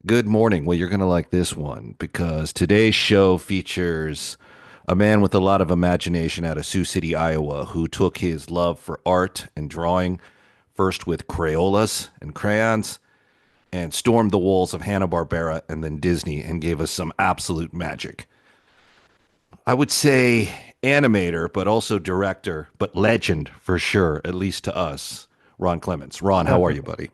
Good morning. Well, you're going to like this one because today's show features a man with a lot of imagination out of Sioux City, Iowa, who took his love for art and drawing, first with Crayolas and crayons, and stormed the walls of Hanna-Barbera and then Disney and gave us some absolute magic. I would say animator, but also director, but legend for sure, at least to us, Ron Clements. Ron, how are you, buddy?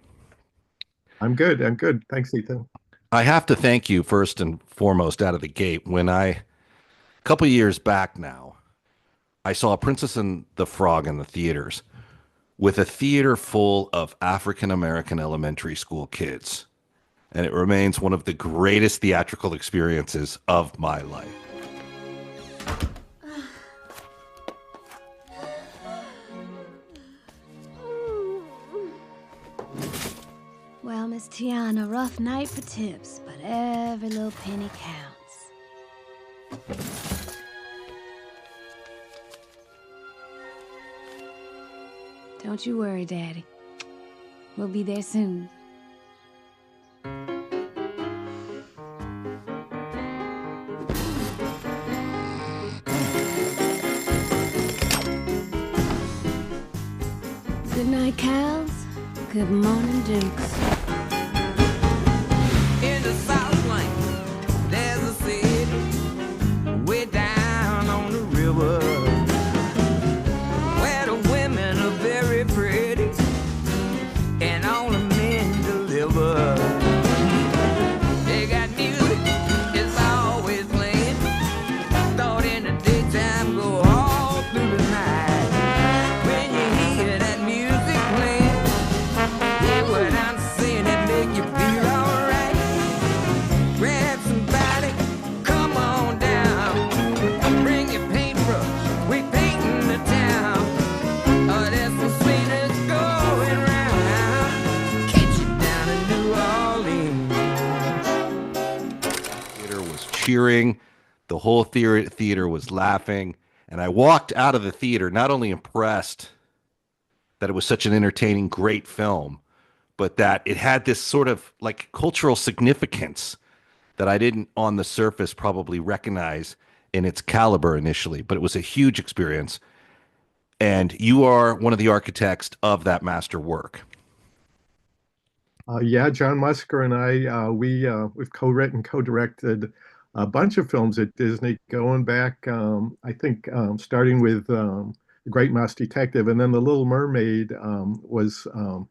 I'm good. I'm good. Thanks, Ethan. I have to thank you first and foremost out of the gate. A couple years back now, I saw Princess and the Frog in the theaters with a theater full of African American elementary school kids. And it remains one of the greatest theatrical experiences of my life. Well, Miss Tiana, rough night for tips, but every little penny counts. Don't you worry, Daddy. We'll be there soon. Good night, cows. Good morning, Dukes. In the South Lane, there's a city way down on the river where the women are very pretty and all the men deliver. They got music, it's always playing. Thought in the daytime, go all through the night. When you hear that music playing, hear what I'm saying, it make you feel alright. Grab somebody, come on down. Bring your paintbrush, we painting the town. Oh, there's some sweetness going round. Catch you down in New Orleans. Theater was cheering, the whole theater was laughing, and I walked out of the theater not only impressed that it was such an entertaining, great film, but that it had this sort of like cultural significance that I didn't on the surface probably recognize in its caliber initially, but it was a huge experience. And you are one of the architects of that master work. Yeah, John Musker and we've co-written, co-directed a bunch of films at Disney, going back, I think, starting with The Great Mouse Detective, and then The Little Mermaid was um,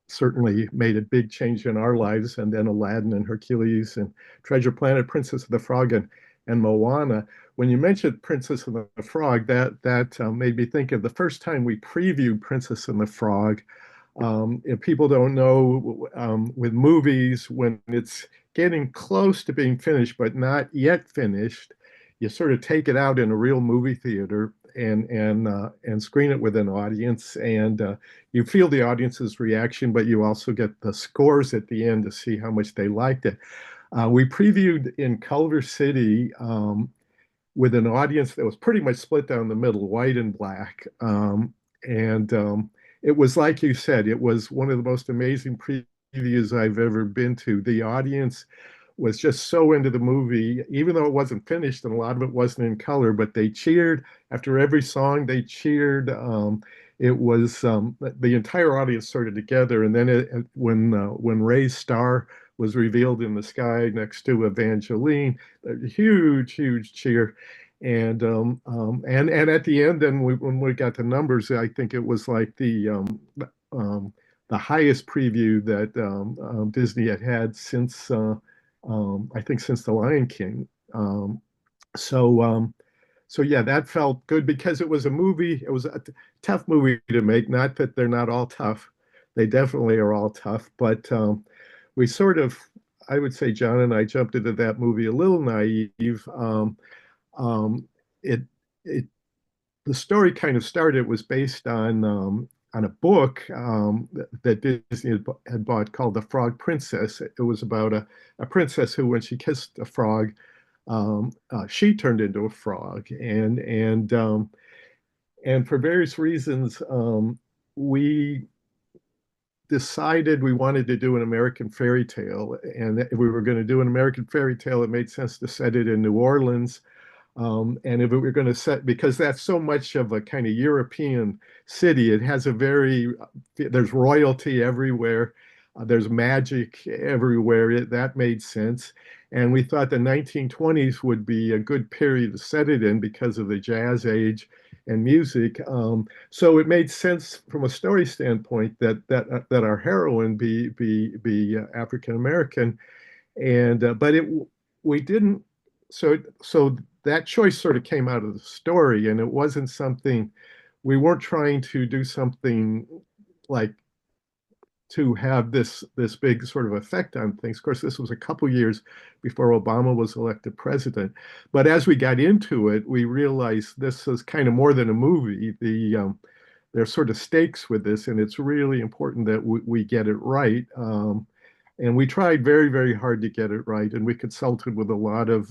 certainly made a big change in our lives, and then Aladdin and Hercules and Treasure Planet, Princess of the Frog, and Moana. When you mentioned Princess and the Frog, that made me think of the first time we previewed Princess and the Frog. If people don't know, with movies, when it's getting close to being finished but not yet finished, you sort of take it out in a real movie theater and screen it with an audience, and you feel the audience's reaction, but you also get the scores at the end to see how much they liked it. We previewed in Culver City with an audience that was pretty much split down the middle, white and black. And It was like you said, it was one of the most amazing previews I've ever been to. The audience was just so into the movie, even though it wasn't finished and a lot of it wasn't in color, but they cheered after every song. They cheered. It was The entire audience sort of together. And then when Ray's star was revealed in the sky next to Evangeline, a huge, huge cheer. And at the end, then when we got the numbers, I think it was like the highest preview that Disney had had since I think since The Lion King. So so yeah, that felt good because it was a movie. It was a tough movie to make. Not that they're not all tough; they definitely are all tough. But we sort of, I would say, John and I jumped into that movie a little naive. Um, it it The story kind of started. It was based on a book that Disney had bought called The Frog Princess. It was about a princess who, when she kissed a frog, she turned into a frog, and for various reasons, we decided we wanted to do an American fairy tale, and if we were going to do an American fairy tale, it made sense to set it in New Orleans. And if we were going to set, because that's so much of a kind of European city, it has a very, there's royalty everywhere, there's magic everywhere. That made sense. And we thought the 1920s would be a good period to set it in because of the jazz age and music. So it made sense from a story standpoint that our heroine be African American, and but it we didn't. So that choice sort of came out of the story, and it wasn't something we weren't trying to do something like to have this big sort of effect on things. Of course, this was a couple years before Obama was elected president. But as we got into it, we realized this is kind of more than a movie. There's sort of stakes with this, and it's really important that we get it right. And we tried very, very hard to get it right. And we consulted with a lot of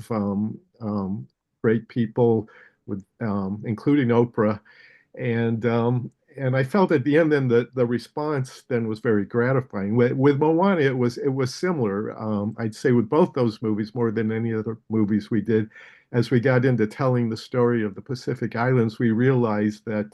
great people, with including Oprah. And and I felt at the end then the response then was very gratifying. With Moana, it was similar. I'd say with both those movies more than any other movies we did. As we got into telling the story of the Pacific Islands, we realized that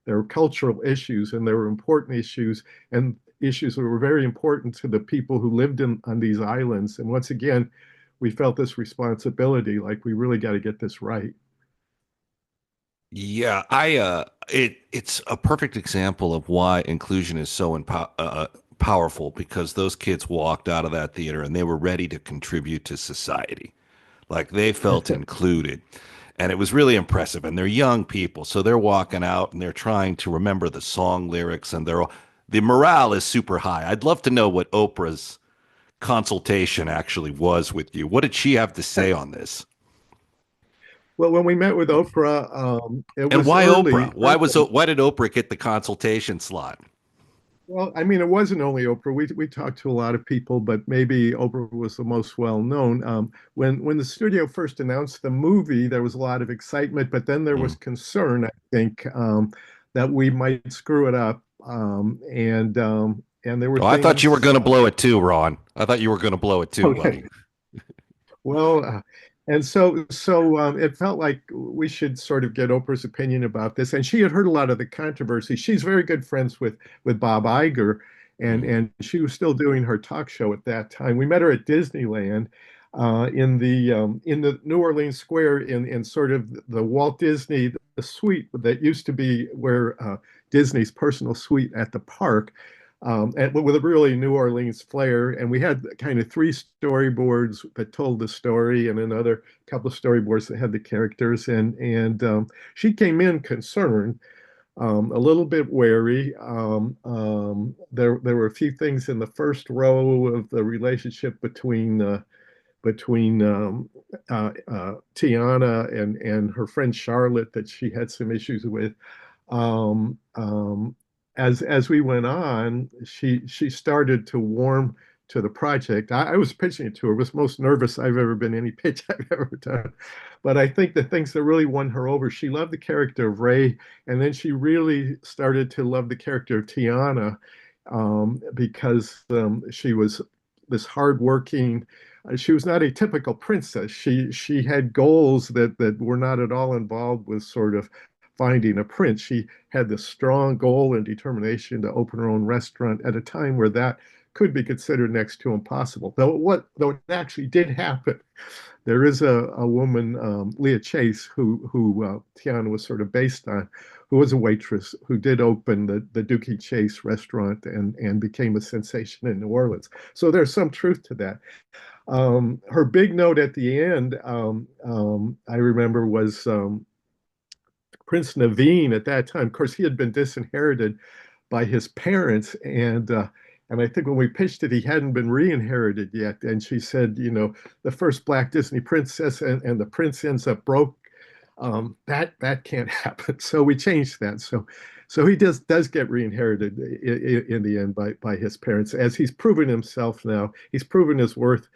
there were cultural issues and there were important issues and issues that were very important to the people who lived on these islands. And once again, we felt this responsibility, like we really got to get this right. Yeah, it's a perfect example of why inclusion is so powerful, because those kids walked out of that theater and they were ready to contribute to society. Like they felt included. And it was really impressive. And they're young people, so they're walking out and they're trying to remember the song lyrics, and the morale is super high. I'd love to know what Oprah's consultation actually was with you. What did she have to say on this? Well, when we met with Oprah, it And was why early. Oprah? Why did Oprah get the consultation slot? Well, I mean, it wasn't only Oprah. We talked to a lot of people, but maybe Oprah was the most well known. When the studio first announced the movie, there was a lot of excitement, but then there was Mm. concern, I think, that we might screw it up, and there were Oh, I thought you were things. going to blow it too, Ron. I thought you were going to blow it too, Okay, buddy. well, and so it felt like we should sort of get Oprah's opinion about this. And she had heard a lot of the controversy. She's very good friends with Bob Iger, Mm. and she was still doing her talk show at that time. We met her at Disneyland, in the New Orleans Square, in sort of the Walt Disney, the suite that used to be where Disney's personal suite at the park, and with a really New Orleans flair. And we had kind of three storyboards that told the story, and another couple of storyboards that had the characters. And she came in concerned, a little bit wary. There were a few things in the first row of the relationship between Tiana and her friend Charlotte that she had some issues with. Um, um, as we went on, she started to warm to the project. I was pitching it to her. It was the most nervous I've ever been any pitch I've ever done. But I think the things that really won her over, she loved the character of Ray, and then she really started to love the character of Tiana, because she was this hardworking. She was not a typical princess. She had goals that were not at all involved with sort of finding a prince. She had this strong goal and determination to open her own restaurant at a time where that could be considered next to impossible. Though it actually did happen. There is a woman, Leah Chase, who Tiana was sort of based on, who was a waitress who did open the Dookie Chase restaurant and became a sensation in New Orleans. So there's some truth to that. Her big note at the end, I remember, was Prince Naveen at that time. Of course, he had been disinherited by his parents, and I think when we pitched it, he hadn't been re-inherited yet. And she said, the first Black Disney princess, and the prince ends up broke. That can't happen. So we changed that. So he does get re-inherited in the end by his parents, as he's proven himself now. He's proven his worth.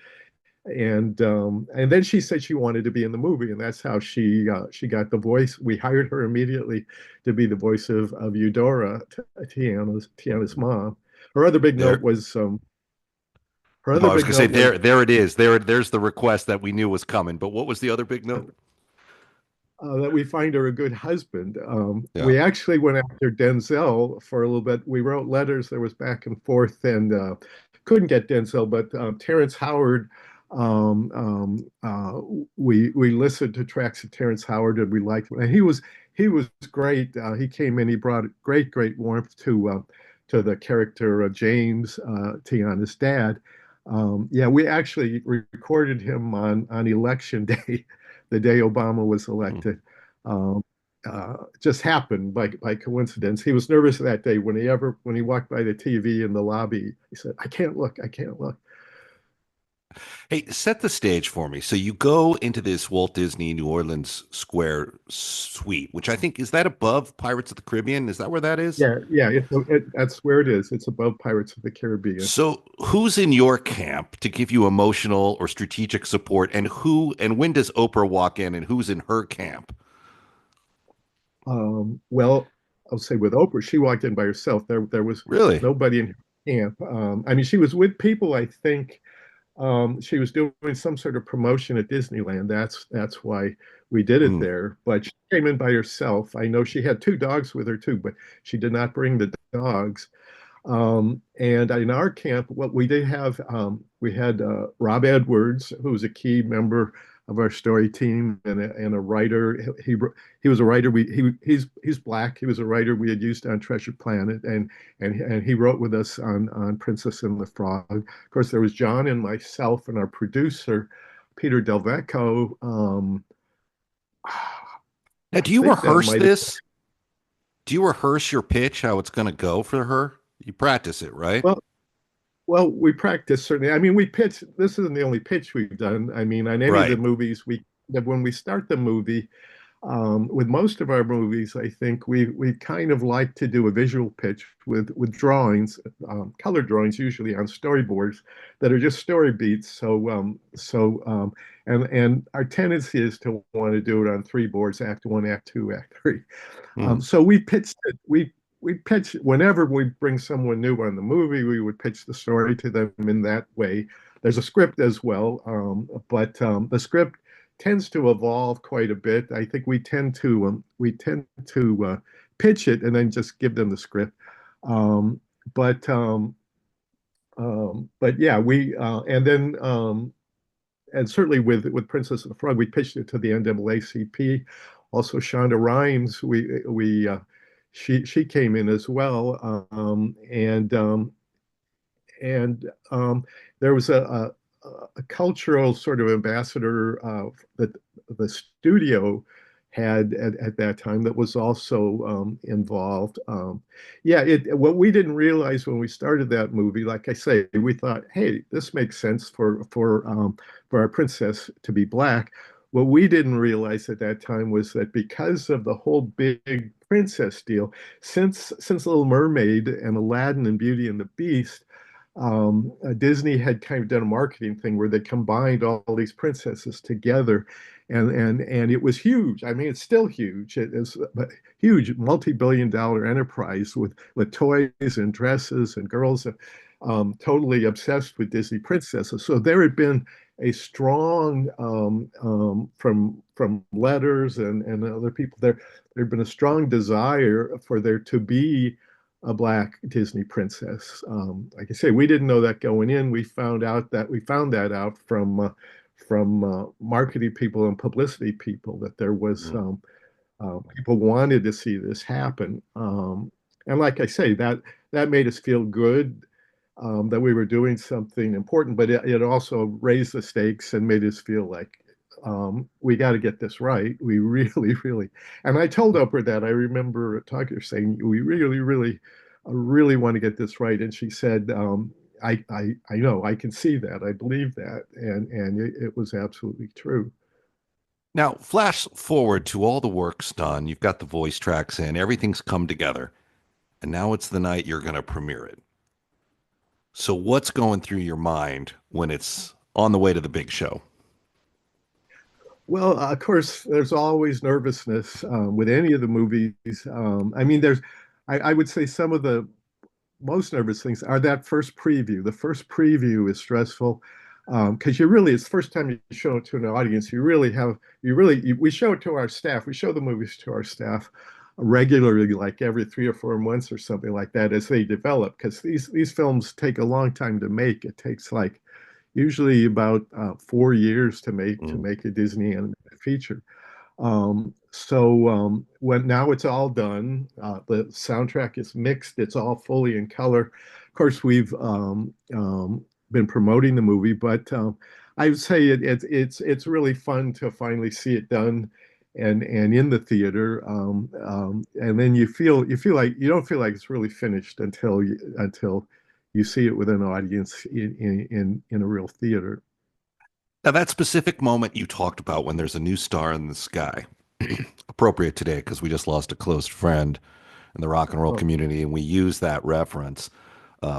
And then she said she wanted to be in the movie, and that's how she got the voice. We hired her immediately to be the voice of Eudora, Tiana's mom. her other big note There. was her No, other I was big going to say note was there it is. There's the request that we knew was coming. But what was the other big note? that we find her a good husband. Yeah. We actually went after Denzel for a little bit. We wrote letters. There was back and forth, and couldn't get Denzel, but Terrence Howard. Um, um, uh, we listened to tracks of Terrence Howard, and we liked him. And he was great. He came in. He brought great warmth to the character of James, Tiana's dad. Yeah, we actually recorded him on election day, the day Obama was Hmm. elected. Um, just happened by coincidence. He was nervous that day when he walked by the TV in the lobby. He said, "I can't look. I can't look." Hey, set the stage for me. So you go into this Walt Disney New Orleans Square suite, which I think is that above Pirates of the Caribbean? Is that where that is? Yeah. That's where it is. It's above Pirates of the Caribbean. So who's in your camp to give you emotional or strategic support, and who and when does Oprah walk in, and who's in her camp? Well, I'll say with Oprah, she walked in by herself. There was Really? nobody in her camp. I mean, she was with people. I think she was doing some sort of promotion at Disneyland. That's why we did it Hmm. there. But she came in by herself. I know she had two dogs with her too, but she did not bring the dogs. And in our camp, what we did have, we had Rob Edwards, who was a key member of our story team and a writer. He was a writer. He's black. He was a writer we had used on Treasure Planet, and he wrote with us on Princess and the Frog. Of course, there was John and myself and our producer, Peter Delvecco. Now, I do you think that rehearse might have. this? Do you rehearse your pitch, how it's going to go for her? You practice it, right? Well, Well, we practice certainly. I mean, we pitch. This isn't the only pitch we've done. I mean, on any of the Right. movies, when we start the movie, with most of our movies, I think we kind of like to do a visual pitch with drawings, color drawings, usually on storyboards that are just story beats. And our tendency is to want to do it on three boards: Act One, Act Two, Act Three. Hmm. So we pitched it. We pitch whenever we bring someone new on the movie, we would pitch the story to them in that way. There's a script as well, but the script tends to evolve quite a bit. I think we tend to pitch it and then just give them the script. Um, but but yeah, we and then and certainly with Princess and the Frog, we pitched it to the NAACP. Also, Shonda Rhimes, we she came in as well, and there was a cultural sort of ambassador that the studio had at that time that was also involved. Yeah, what we didn't realize when we started that movie, like I say, we thought, hey, this makes sense for our princess to be black. What we didn't realize at that time was that because of the whole big princess deal, since Little Mermaid and Aladdin and Beauty and the Beast, Disney had kind of done a marketing thing where they combined all these princesses together, and it was huge. I mean, it's still huge. It is a huge, multi-billion-dollar enterprise with toys and dresses and girls totally obsessed with Disney princesses. So there had been a strong from letters and other people there had been a strong desire for there to be a black Disney princess. Like I say, we didn't know that going in. We found that out from marketing people and publicity people that there was Hmm. people wanted to see this happen. And like I say, that made us feel good that we were doing something important, but it also raised the stakes and made us feel like we got to get this right. We really, and I told Oprah that. I remember talking to her saying, we really want to get this right. And she said, I know, I can see that. I believe that. And it was absolutely true. Now, flash forward to all the work's done. You've got the voice tracks in, everything's come together, and now it's the night you're going to premiere it. So, what's going through your mind when it's on the way to the big show? Well, of course, there's always nervousness with any of the movies. I mean, I would say some of the most nervous things are that first preview. The first preview is stressful because it's the first time you show it to an audience. We show it to our staff. We show the movies to our staff regularly, like every 3 or 4 months or something like that, as they develop. Because these films take a long time to make. It takes like usually about 4 years to Mm. make a Disney animated feature. When now it's all done, the soundtrack is mixed, it's all fully in color. Of course, we've been promoting the movie, but I would say it's really fun to finally see it done and in the theater. And then you feel like you don't feel like it's really finished until you see it with an audience in a real theater. Now, that specific moment you talked about when there's a new star in the sky, appropriate today because we just lost a close friend in the rock and roll Oh, community, and we use that reference,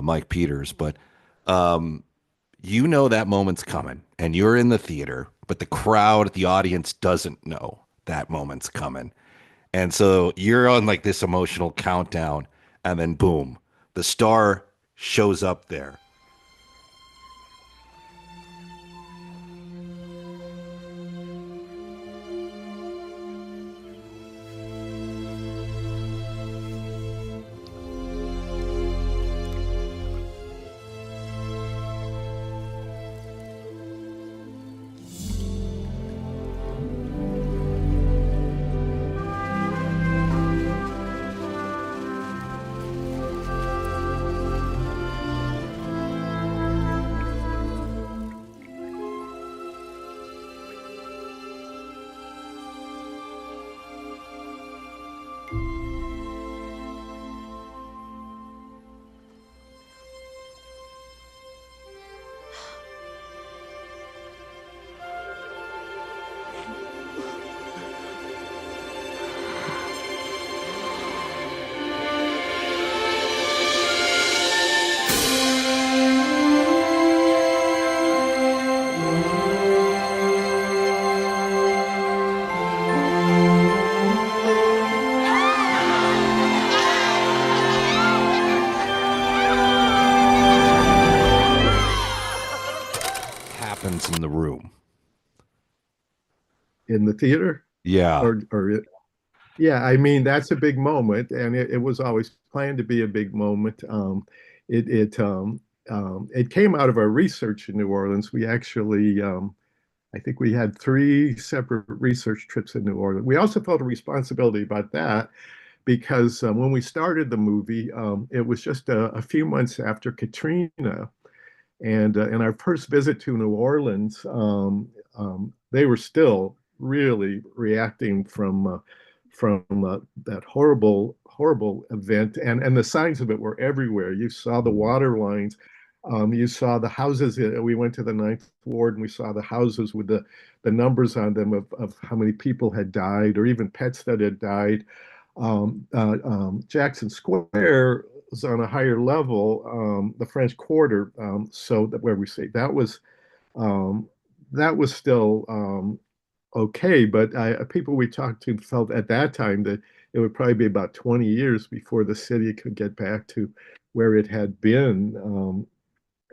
Mike Peters. But um, you know that moment's coming, and you're in the theater, but the crowd, the audience doesn't know that moment's coming. And so you're on like this emotional countdown, and then boom, the star shows up there. Happens in the room. in the theater, Yeah. or yeah, I mean that's a big moment, and it was always planned to be a big moment. It it it came out of our research in New Orleans. We actually, I think we had 3 separate research trips in New Orleans. We also felt a responsibility about that because when we started the movie, it was just a few months after Katrina, and in our first visit to New Orleans, they were still really reacting from that horrible event, and the signs of it were everywhere. You saw the water lines. You saw the houses. We went to the Ninth Ward and we saw the houses with the numbers on them of how many people had died or even pets that had died. Jackson Square was on a higher level, the French Quarter. So that where we say um, that was still okay, but people we talked to felt at that time that it would probably be about 20 years before the city could get back to where it had been.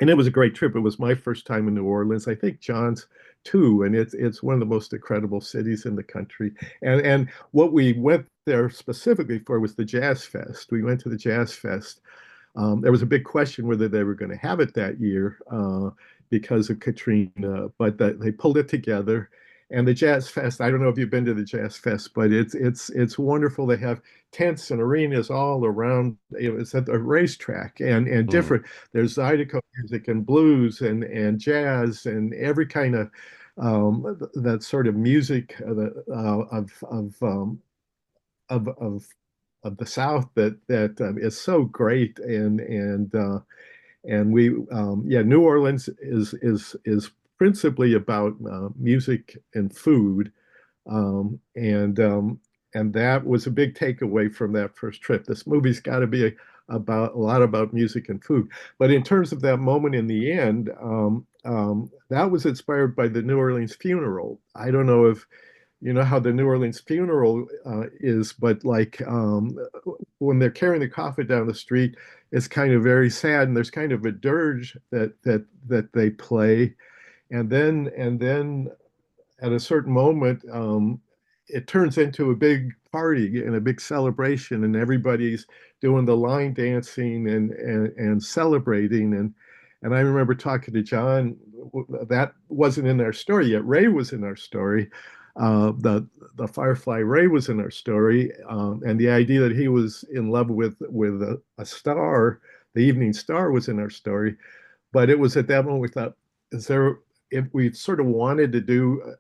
And it was a great trip. It was my first time in New Orleans. I think John's too, and it's one of the most incredible cities in the country. And what we went there specifically for was the Jazz Fest. We went to the Jazz Fest. There was a big question whether they were going to have it that year because of Katrina, but they pulled it together. And the Jazz Fest, I don't know if you've been to the Jazz Fest, but it's wonderful. They have tents and arenas all around. It's at the racetrack and Mm. different. There's Zydeco music and blues and jazz and every kind of that sort of music of of the South that is so great and we yeah, New Orleans is principally about music and food, and that was a big takeaway from that first trip. This movie's got to be about a lot about music and food. But in terms of that moment in the end, that was inspired by the New Orleans funeral. I don't know if you know how the New Orleans funeral is, but like when they're carrying the coffin down the street, is kind of very sad, and there's kind of a dirge that they play, and then at a certain moment, it turns into a big party and a big celebration, and everybody's doing the line dancing and celebrating. And I remember talking to John. That wasn't in our story yet. Ray was in our story. The Firefly Ray was in our story, and the idea that he was in love with a star, the evening star, was in our story. But it was at that moment we thought, is there? If we sort of wanted to do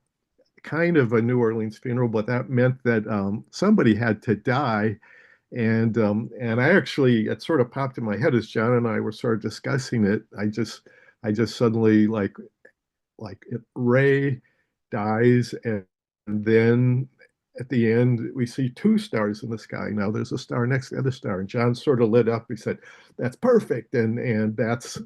kind of a New Orleans funeral, but that meant that somebody had to die. And I actually, it sort of popped in my head as John and I were sort of discussing it. I just suddenly Ray dies, and then at the end we see two stars in the sky. Now there's a star next to the other star, and John sort of lit up. He said, "That's perfect," and that's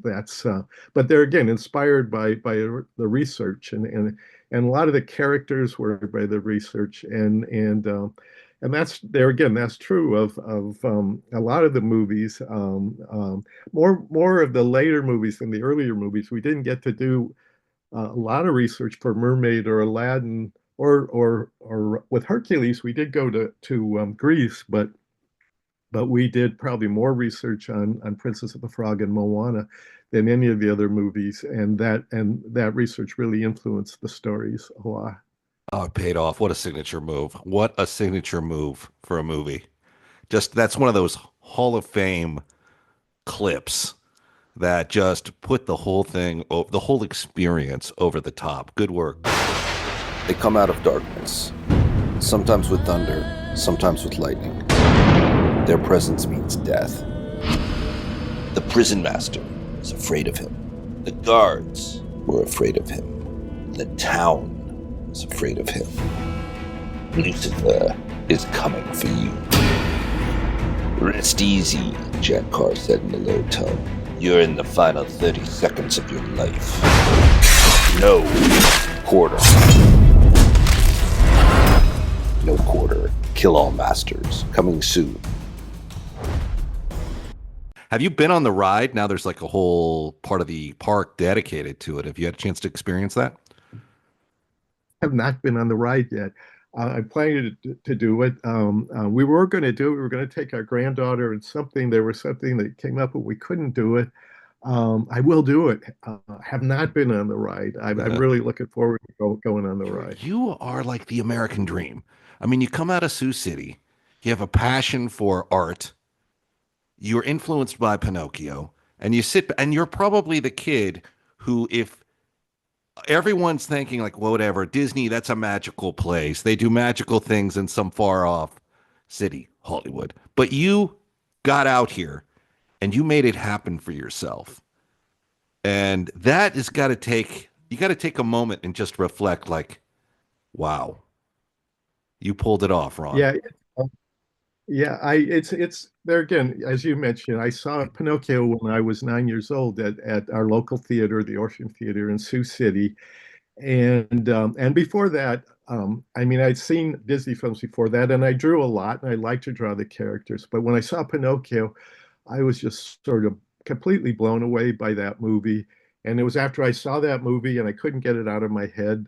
but they're again inspired by the research, and a lot of the characters were by the research, and that's there again. That's true of a lot of the movies. More of the later movies than the earlier movies. We didn't get to do a lot of research for Mermaid or Aladdin, or with Hercules. We did go to Greece, but we did probably more research on Princess of the Frog and Moana than any of the other movies, and that research really influenced the stories a lot. Oh, it paid off. What a signature move. What a signature move for a movie. Just that's one of those Hall of Fame clips that just put the whole thing, the whole experience over the top. Good work. They come out of darkness, sometimes with thunder, sometimes with lightning. Their presence means death. The prison master was afraid of him. The guards were afraid of him. The town was afraid of him. Lucifer is coming for you. Rest easy, Jack Carr said in a low tone. You're in the final 30 seconds of your life. No quarter. No quarter. Kill all masters. Coming soon. Have you been on the ride? Now there's like a whole part of the park dedicated to it. Have you had a chance to experience that? Have not been on the ride yet. I'm planning to do it. We were going to do it. We were going to take our granddaughter, and there was something that came up, but we couldn't do it. I will do it. Have not been on the ride. I'm really looking forward to going on the ride. You are like the American dream. I mean, you come out of Sioux City, you have a passion for art, you're influenced by Pinocchio, and you're probably the kid who, if everyone's thinking like, well, whatever, Disney, that's a magical place. They do magical things in some far off city, Hollywood. But you got out here and you made it happen for yourself. And that has got to take a moment and just reflect like, wow, you pulled it off, Ron. Yeah. Yeah, it's there again, as you mentioned. I saw Pinocchio when I was 9 years old at our local theater, the Orpheum Theater in Sioux City, and before that, I mean, I'd seen Disney films before that, and I drew a lot, and I liked to draw the characters. But when I saw Pinocchio, I was just sort of completely blown away by that movie. And it was after I saw that movie and I couldn't get it out of my head,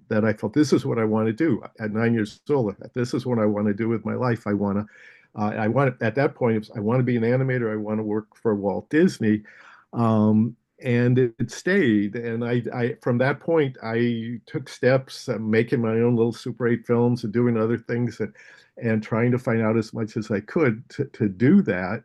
that I thought, this is what I want to do at 9 years old. This is what I want to do with my life. At that point, I want to be an animator. I want to work for Walt Disney. And it stayed. And I from that point, I took steps, making my own little Super 8 films and doing other things, and trying to find out as much as I could to do that.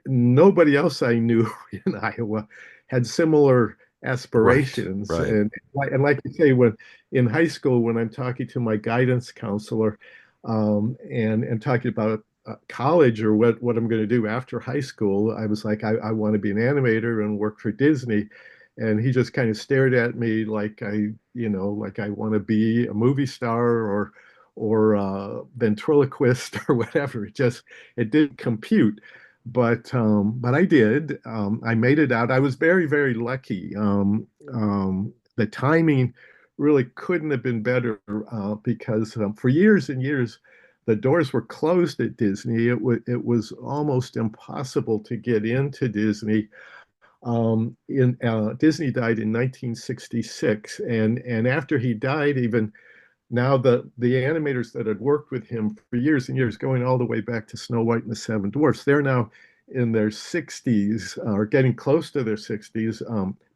Nobody else I knew in Iowa had similar aspirations. Right. And like you say, when in high school, when I'm talking to my guidance counselor, and talking about college or what I'm going to do after high school, I was like, I want to be an animator and work for Disney. And he just kind of stared at me like I want to be a movie star or a ventriloquist or whatever. It didn't compute. But I did. I made it out. I was very, very lucky. The timing really couldn't have been better, because for years and years, the doors were closed at Disney. It was almost impossible to get into Disney. In Disney died in 1966, and after he died, even now the animators that had worked with him for years and years, going all the way back to Snow White and the Seven Dwarfs, they're now in their 60s or getting close to their 60s,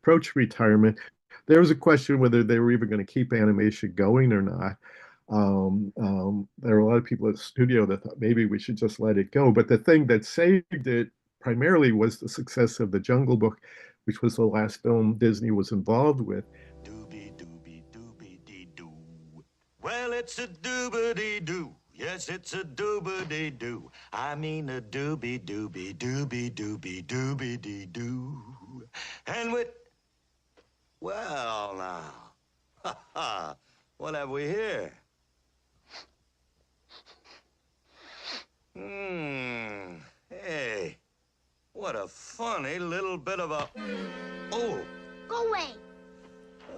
approach retirement. There was a question whether they were even going to keep animation going or not. There were a lot of people at the studio that thought maybe we should just let it go. But the thing that saved it primarily was the success of The Jungle Book, which was the last film Disney was involved with. Doobie doobie doobie dee doo. Well, it's a doobie doo. Yes, it's a doobie doo. I mean a doobie doobie doobie doobie doobie dee doo. And with, well now, what have we here? Hey, what a funny little bit of a, oh. Go away.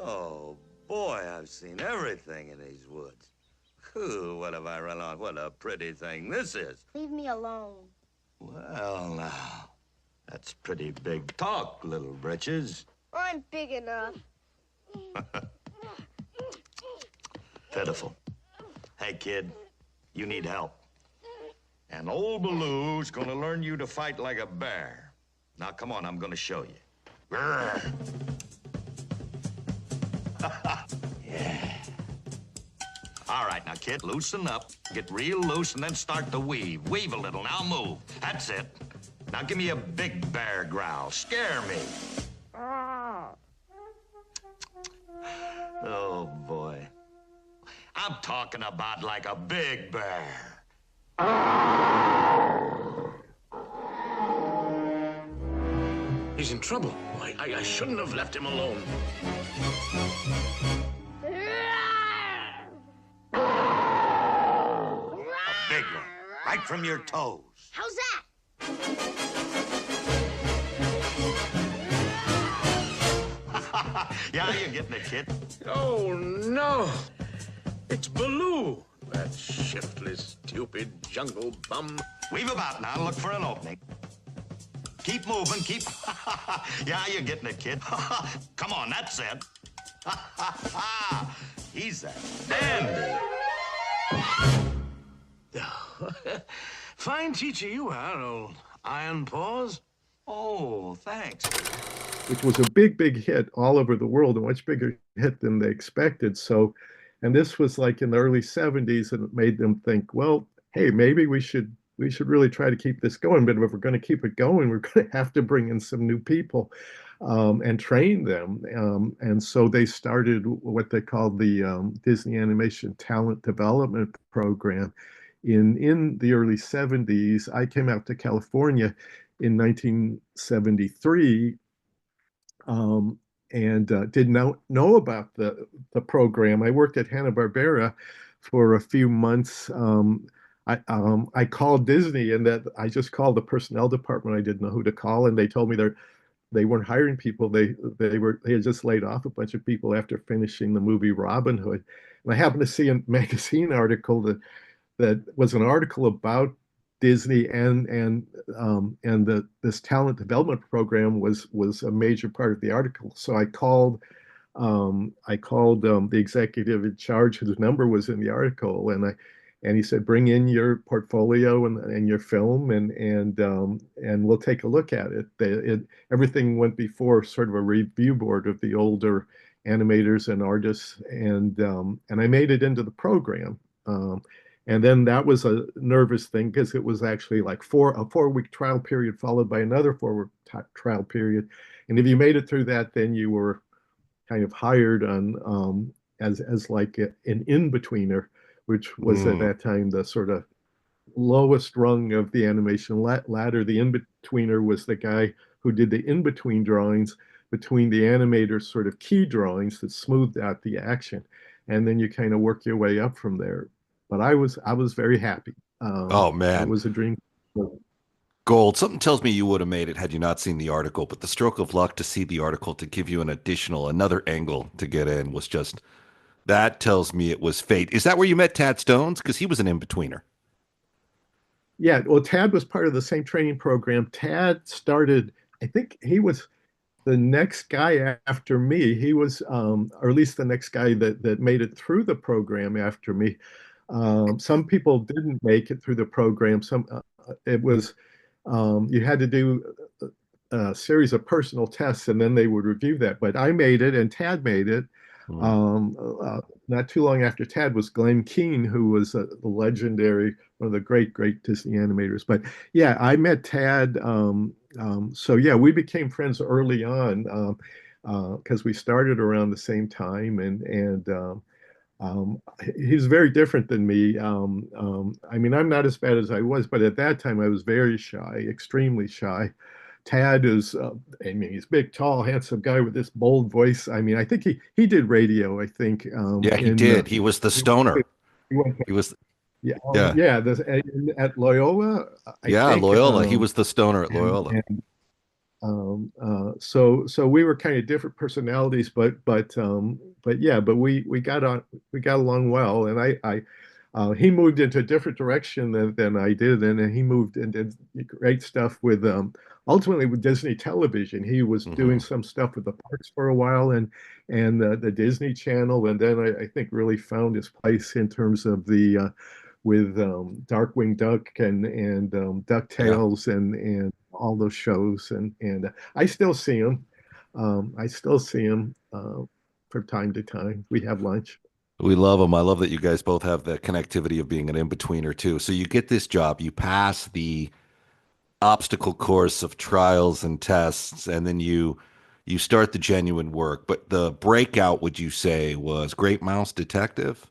Oh, boy, I've seen everything in these woods. Ooh, what have I run on? What a pretty thing this is. Leave me alone. Well, now, that's pretty big talk, little britches. I'm big enough. Pitiful. Hey, kid, you need help. And old Baloo's gonna learn you to fight like a bear. Now, come on, I'm gonna show you. Grrr. Yeah. All right, now, kid, loosen up. Get real loose and then start to weave. Weave a little. Now move. That's it. Now give me a big bear growl. Scare me. Oh, boy. I'm talking about like a big bear. He's in trouble. I shouldn't have left him alone. A big one. Right from your toes. How's that? Yeah, you're getting it, kid. Oh, no. It's Baloo. That shiftless, stupid jungle bum. Weave about now and look for an opening. Keep moving, keep... Yeah, you're getting it, kid. Come on, that's it. He's that dandy. Fine teacher you are, old Iron Paws. Oh, thanks. Which was a big, big hit all over the world, a much bigger hit than they expected. So, and this was like in the early 70s, and it made them think, well, hey, maybe we should really try to keep this going. But if we're going to keep it going, we're going to have to bring in some new people and train them. And so they started what they called the Disney Animation Talent Development Program. In the early 70s, I came out to California in 1973 and did not know about the program. I worked at Hanna-Barbera for a few months. I called Disney, and that I just called the personnel department. I didn't know who to call, and they told me they weren't hiring people. They had just laid off a bunch of people after finishing the movie Robin Hood. And I happened to see a magazine article that was an article about Disney and this talent development program was a major part of the article. So I called the executive in charge, whose number was in the article, and he said, bring in your portfolio and your film, and we'll take a look at it. Everything went before sort of a review board of the older animators and artists, and I made it into the program. And then that was a nervous thing because it was actually like a 4-week trial period followed by another 4-week trial period. And if you made it through that, then you were kind of hired on as like an in-betweener, which was at that time the sort of lowest rung of the animation ladder. The in-betweener was the guy who did the in-between drawings between the animator's sort of key drawings that smoothed out the action. And then you kind of work your way up from there. But I was very happy. Oh, man. It was a dream. Gold, something tells me you would have made it had you not seen the article, but the stroke of luck to see the article to give you another angle to get in that tells me it was fate. Is that where you met Tad Stones? Because he was an in-betweener. Yeah, well, Tad was part of the same training program. Tad started, I think he was the next guy after me. He was, or at least the next guy that made it through the program after me. Some people didn't make it through the program. It was you had to do a series of personal tests, and then they would review that. But I made it, and Tad made it. Mm. Not too long after Tad was Glenn Keane, who was the legendary, one of the great Disney animators. But yeah, I met Tad. So yeah, we became friends early on because we started around the same time, and he's very different than me. I mean, I'm not as bad as I was, but at that time I was very shy, extremely shy. Tad is, I mean, he's big, tall, handsome guy with this bold voice. I mean, I think he did radio, I think, Yeah, he in did. He was the he went to, stoner. he went to, He was, yeah, yeah, yeah, at Loyola, I yeah, think, Loyola. He was the stoner at and Loyola. so we were kind of different personalities, but yeah, but we got on, we got along well, and he moved into a different direction than I did, and then he moved into great stuff with ultimately with Disney Television. He was doing Hmm. some stuff with the parks for a while, and the Disney Channel, and then I think really found his place in terms of the with Darkwing Duck and Yeah. DuckTales and all those shows, and I still see him. I still see him from time to time. We have lunch. We love him. I love that you guys both have the connectivity of being an in-betweener too. So you get this job, you pass the obstacle course of trials and tests, and then you start the genuine work. But the breakout, would you say, was Great Mouse Detective?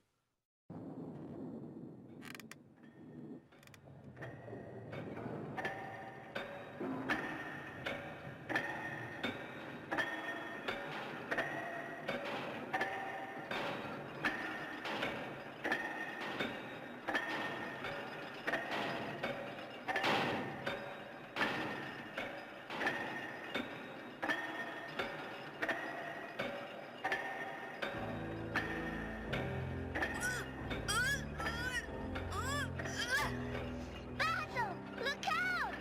Basil, look out!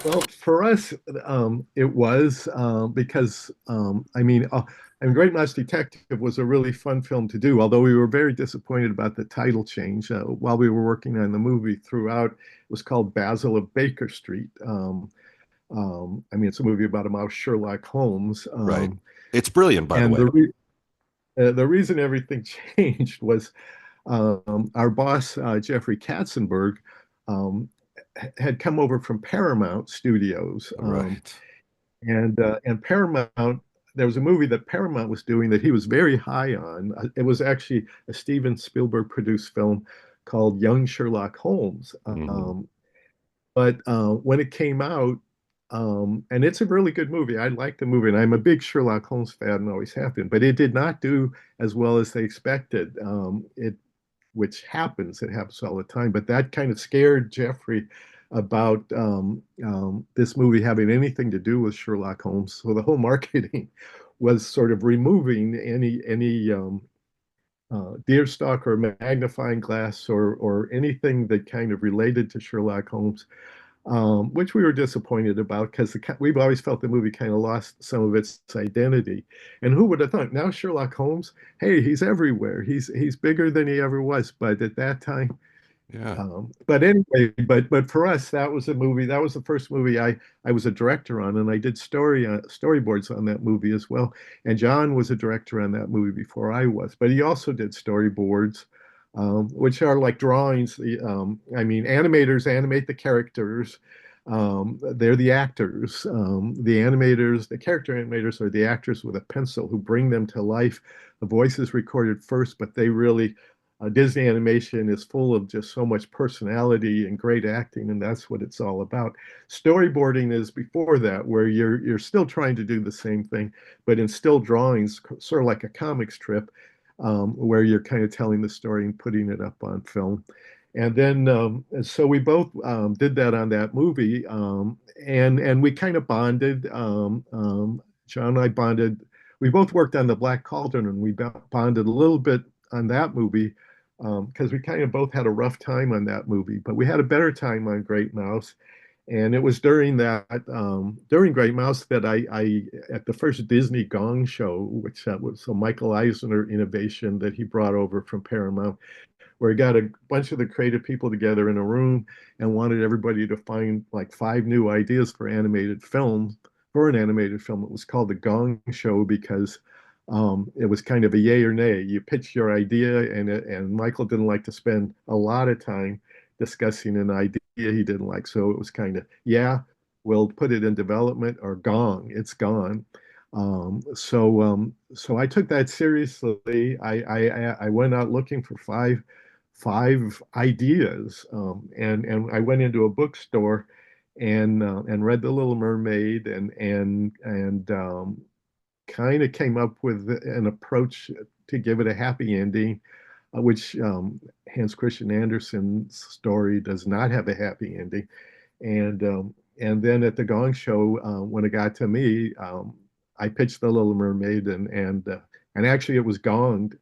Well, for us, it was because I mean, Great Mouse Detective was a really fun film to do. Although we were very disappointed about the title change while we were working on the movie. Throughout, it was called Basil of Baker Street. I mean, it's a movie about a mouse, Sherlock Holmes, Right. It's brilliant, by the and way. the reason everything changed was our boss, Jeffrey Katzenberg. Um, had come over from Paramount Studios, Right. and Paramount. There was a movie that Paramount was doing that he was very high on. It was actually a Steven Spielberg produced film called Young Sherlock Holmes. Hmm. But when it came out, and it's a really good movie. I like the movie, and I'm a big Sherlock Holmes fan and always have been. But it did not do as well as they expected. Which happens. It happens all the time. But that kind of scared Jeffrey about this movie having anything to do with Sherlock Holmes. So the whole marketing was sort of removing any deerstalk or magnifying glass or anything that kind of related to Sherlock Holmes, which we were disappointed about because we've always felt the movie kind of lost some of its identity. And who would have thought? Now Sherlock Holmes, hey, he's everywhere. He's bigger than he ever was. But at that time, Yeah. but anyway, but for us, that was a movie. That was the first movie I was a director on, and I did storyboards on that movie as well. And John was a director on that movie before I was, but he also did storyboards, which are like drawings. I mean, animators animate the characters. They're the actors. The animators, the character animators are the actors with a pencil who bring them to life. The voice is recorded first, but they really, Disney animation is full of just so much personality and great acting, and that's what it's all about. Storyboarding is before that, where you're still trying to do the same thing, but in still drawings, sort of like a comic strip, where you're kind of telling the story and putting it up on film. And then, so we both did that on that movie, and we kind of bonded. John and I bonded. We both worked on the Black Cauldron, and we bonded a little bit on that movie because we kind of both had a rough time on that movie, but we had a better time on Great Mouse. And it was during that, during Great Mouse that I at the first Disney Gong Show, which that was a Michael Eisner innovation that he brought over from Paramount, where he got a bunch of the creative people together in a room and wanted everybody to find like 5 new ideas for animated films, for an animated film. It was called the Gong Show because it was kind of a yay or nay. You pitch your idea, and Michael didn't like to spend a lot of time discussing an idea he didn't like. So it was kind of, yeah, we'll put it in development, or gong, it's gone. So I took that seriously. I went out looking for five ideas, and I went into a bookstore and read The Little Mermaid, and kind of came up with an approach to give it a happy ending, which Hans Christian Andersen's story does not have a happy ending. And then at the Gong Show, when it got to me, I pitched The Little Mermaid, and actually it was gonged,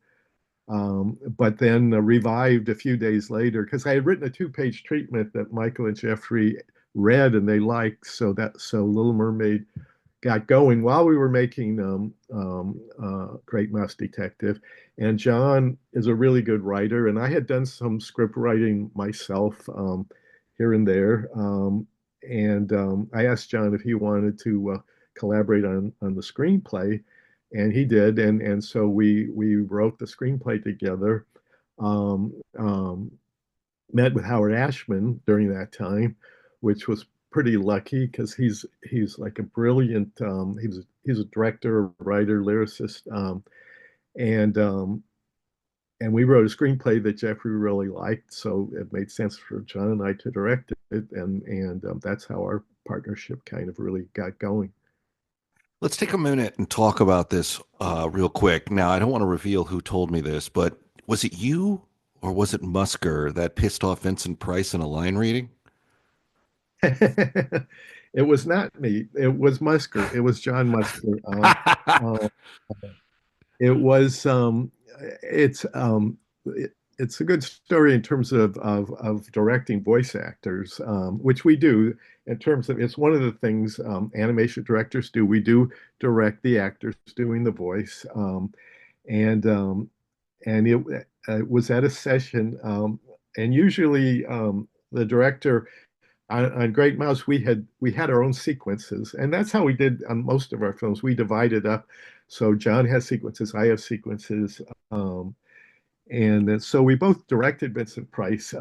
but then revived a few days later because I had written a 2-page treatment that Michael and Jeffrey read and they liked. So Little Mermaid got going while we were making Great Mouse Detective. And John is a really good writer, and I had done some script writing myself here and there. And I asked John if he wanted to collaborate on the screenplay, and he did. And so we wrote the screenplay together. Um, um, Met with Howard Ashman during that time, which was pretty lucky because he's like a brilliant. He's a director, writer, lyricist, and um, and we wrote a screenplay that Jeffrey really liked, so it made sense for John and I to direct it, and that's how our partnership kind of really got going. Let's take a minute and talk about this real quick. Now, I don't want to reveal who told me this, but was it you or was it Musker that pissed off Vincent Price in a line reading? It was not me. It was Musker. It was John Musker. Uh, it was it's a good story in terms of directing voice actors, which we do. In terms of, it's one of the things animation directors do. We do direct the actors doing the voice, and it was at a session, and usually the director on Great Mouse, we had our own sequences, and that's how we did on most of our films. We divided up, so John has sequences, I have sequences, and so we both directed Vincent Price.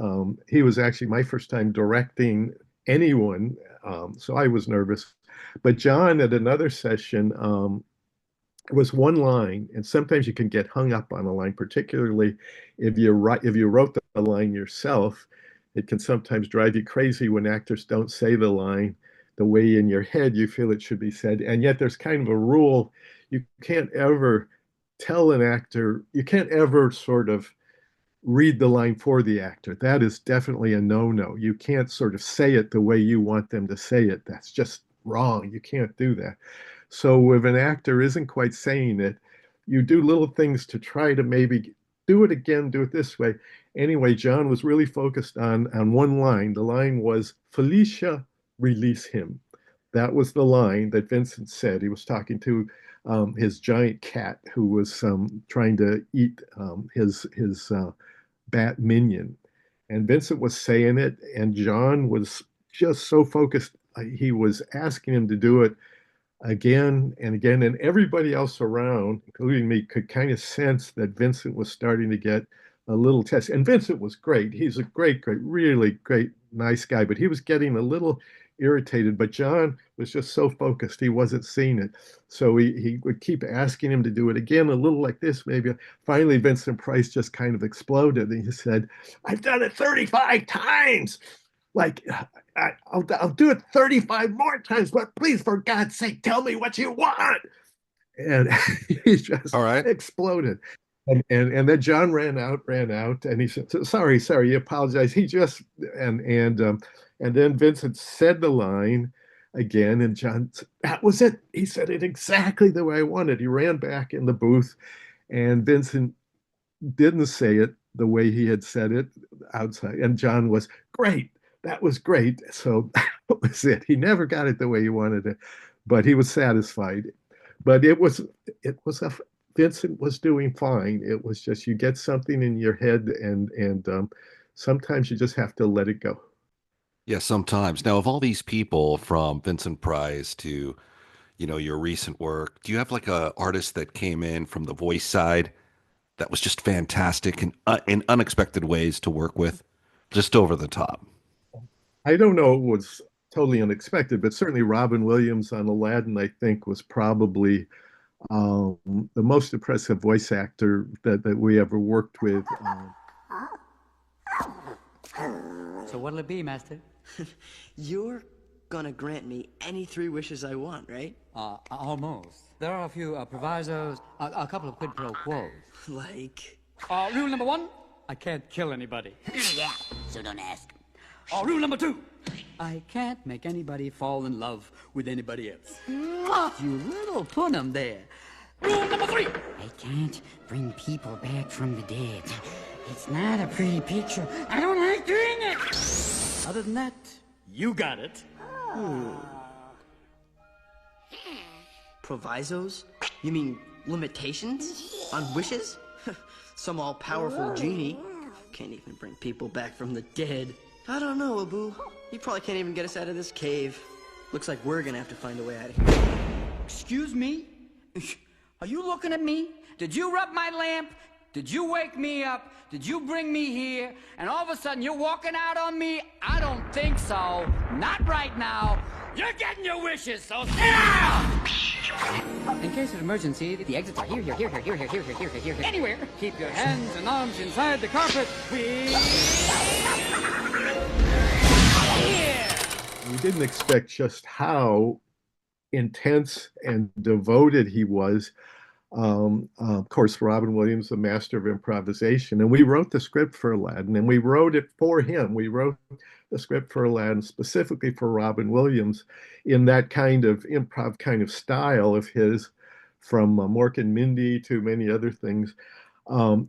He was actually my first time directing anyone, so I was nervous. But John, at another session, it was one line, and sometimes you can get hung up on a line, particularly if you wrote the line yourself. It can sometimes drive you crazy when actors don't say the line the way in your head you feel it should be said. And yet there's kind of a rule. You can't ever tell an actor, you can't ever sort of read the line for the actor. That is definitely a no-no. You can't sort of say it the way you want them to say it. That's just wrong. You can't do that. So if an actor isn't quite saying it, you do little things to try to maybe do it again, do it this way. Anyway, John was really focused on one line. The line was, Felicia, release him. That was the line that Vincent said. He was talking to his giant cat who was trying to eat his bat minion. And Vincent was saying it, and John was just so focused. He was asking him to do it again and again, and everybody else around, including me, could kind of sense that Vincent was starting to get a little test. And Vincent was great. He's a great, really great, nice guy, but he was getting a little irritated, but John was just so focused, he wasn't seeing it. So he would keep asking him to do it again, a little like this, maybe. Finally, Vincent Price just kind of exploded. And he said, I've done it 35 times. Like, I'll do it 35 more times, but please, for God's sake, tell me what you want. And he just All right. exploded. And then John ran out, and he said, "Sorry, he apologized." He just and then Vincent said the line again, and John, that was it. He said it exactly the way I wanted. He ran back in the booth, and Vincent didn't say it the way he had said it outside. And John was great. That was great. So that was it. He never got it the way he wanted it, but he was satisfied. But it was a Vincent was doing fine. It was just you get something in your head, and sometimes you just have to let it go. Yeah, sometimes. Now, of all these people from Vincent Price to, your recent work, do you have like a artist that came in from the voice side that was just fantastic and in unexpected ways to work with, just over the top? I don't know, it was totally unexpected, but certainly Robin Williams on Aladdin, I think, was probably the most impressive voice actor that we ever worked with. So what'll it be, Master? You're gonna grant me any 3 wishes I want, right? Almost. There are a few provisos, a couple of quid pro quos. Like? Rule number 1, I can't kill anybody. Yeah, so don't ask. Rule number 2, I can't make anybody fall in love with anybody else. You little punum there. Rule number 3, I can't bring people back from the dead. It's not a pretty picture. I don't like doing it. Other than that, you got it. Provisos? You mean limitations? On wishes? Some all-powerful genie can't even bring people back from the dead. I don't know, Abu. You probably can't even get us out of this cave. Looks like we're gonna have to find a way out of here. Excuse me? Are you looking at me? Did you rub my lamp? Did you wake me up? Did you bring me here? And all of a sudden you're walking out on me? I don't think so. Not right now. You're getting your wishes, so sit down! In case of emergency, the exits are here. Anywhere. Keep your hands and arms inside the carpet. We didn't expect just how intense and devoted he was. Of course, Robin Williams, the master of improvisation, and we wrote the script for Aladdin, and we wrote it for him. We wrote the script for Aladdin specifically for Robin Williams in that kind of improv kind of style of his, from Mork and Mindy to many other things.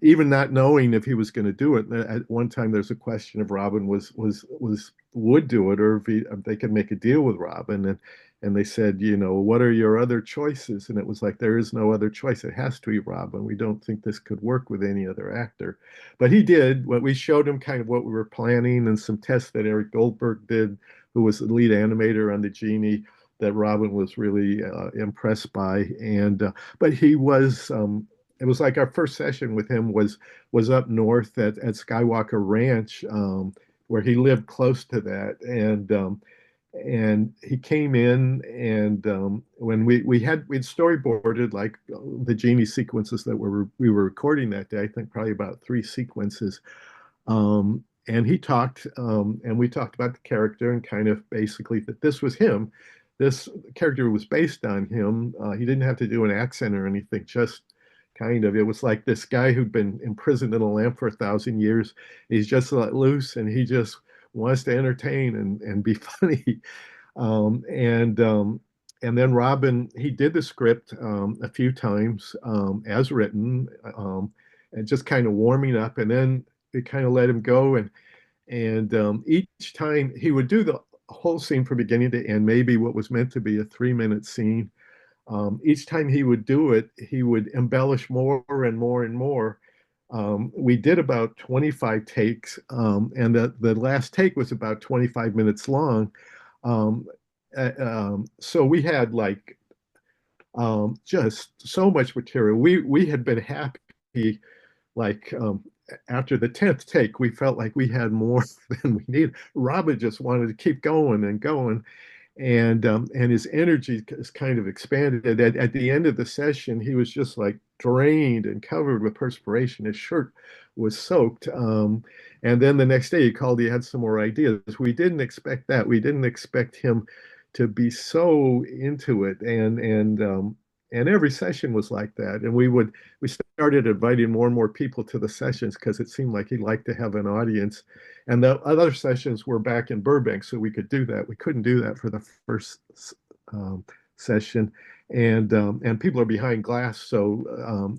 Even not knowing if he was going to do it. At one time, there's a question if Robin would do it, or if they could make a deal with Robin, and they said, what are your other choices? And it was like, there is no other choice. It has to be Robin. We don't think this could work with any other actor. But he did. We showed him kind of what we were planning and some tests that Eric Goldberg did, who was the lead animator on the Genie, that Robin was really impressed by. But he was, it was like our first session with him was up north at Skywalker Ranch, where he lived close to that. And he came in, and when we'd storyboarded like the Genie sequences that we were recording that day, I think probably about 3 sequences. And he talked, and we talked about the character and kind of basically that this was him. This character was based on him. He didn't have to do an accent or anything, just kind of. It was like this guy who'd been imprisoned in a lamp for 1,000 years. He's just let loose, and he just wants to entertain and be funny. And then Robin, he did the script a few times as written, and just kind of warming up, and then we kind of let him go, and each time he would do the whole scene from beginning to end, maybe what was meant to be a 3-minute scene. Each time he would do it, he would embellish more and more and more. We did about 25 takes, and the last take was about 25 minutes long. So we had like just so much material. We had been happy, like after the 10th take, we felt like we had more than we needed. Robin just wanted to keep going and going, and his energy is kind of expanded. At the end of the session, he was just like drained and covered with perspiration. His shirt was soaked. And then the next day he called, he had some more ideas. We didn't expect that. We didn't expect him to be so into it. And every session was like that. And we started inviting more and more people to the sessions because it seemed like he liked to have an audience. And the other sessions were back in Burbank, so we could do that. We couldn't do that for the first session, and people are behind glass, so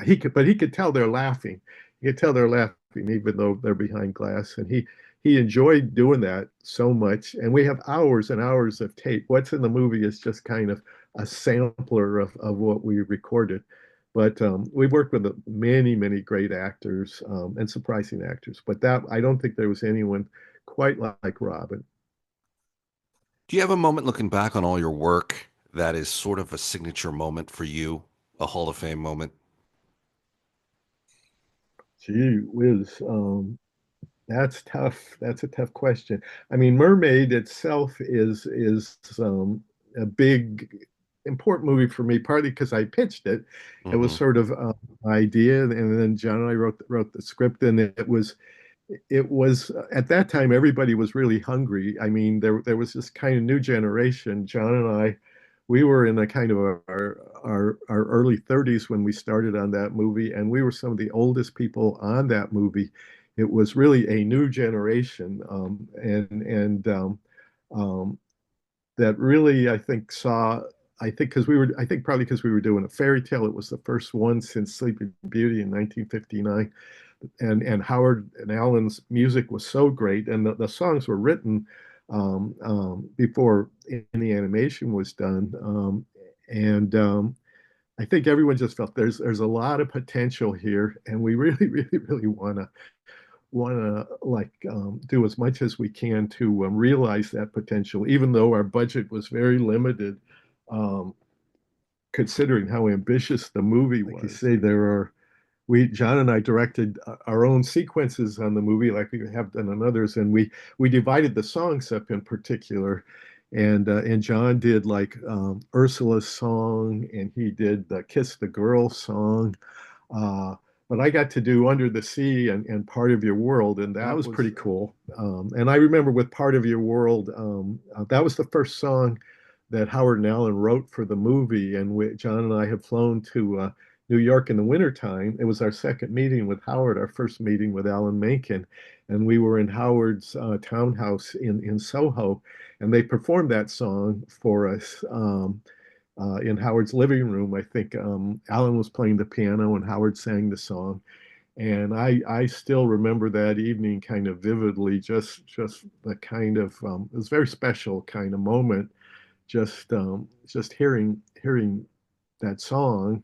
he could tell they're laughing. He could tell they're laughing even though they're behind glass, and he enjoyed doing that so much. And we have hours and hours of tape. What's in the movie is just kind of a sampler of what we recorded. But we've worked with many, many great actors and surprising actors. But that I don't think there was anyone quite like Robin. Do you have a moment looking back on all your work that is sort of a signature moment for you, a Hall of Fame moment? Gee whiz, that's tough. That's a tough question. I mean, Mermaid itself is a big important movie for me, partly because I pitched it. It was sort of an idea, and then John and I wrote the script, and it was at that time everybody was really hungry. I mean, there was this kind of new generation. John and I, we were in a kind of our early 30s when we started on that movie, and we were some of the oldest people on that movie. It was really a new generation, that really, I think, saw. I think probably because we were doing a fairy tale. It was the first one since Sleeping Beauty in 1959, and Howard and Alan's music was so great, and the songs were written before any animation was done, I think everyone just felt there's a lot of potential here, and we really, really, really want to do as much as we can to realize that potential, even though our budget was very limited, considering how ambitious the movie was. Like you say, John and I directed our own sequences on the movie, like we have done on others, and we divided the songs up in particular. And John did like Ursula's song, and he did the Kiss the Girl song. But I got to do Under the Sea and Part of Your World, and that was pretty cool. And I remember with Part of Your World, that was the first song that Howard and Alan wrote for the movie. And John and I had flown to New York in the wintertime. It was our second meeting with Howard, our first meeting with Alan Menken. And we were in Howard's townhouse in Soho, and they performed that song for us in Howard's living room. I think Alan was playing the piano and Howard sang the song. And I still remember that evening kind of vividly, just the kind of, it was a very special kind of moment, just hearing that song,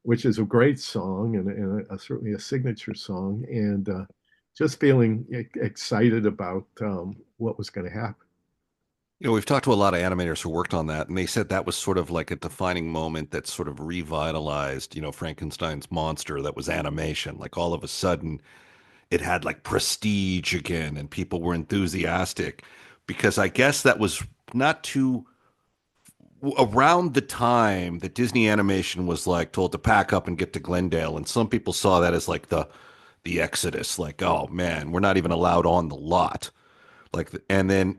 which is a great song and certainly a signature song, and just feeling excited about what was going to happen. You know, we've talked to a lot of animators who worked on that, and they said that was sort of like a defining moment that sort of revitalized, Frankenstein's monster that was animation. Like all of a sudden, it had like prestige again, and people were enthusiastic because I guess that was not too around the time that Disney Animation was like told to pack up and get to Glendale, and some people saw that as like the exodus, like, oh man, we're not even allowed on the lot. And then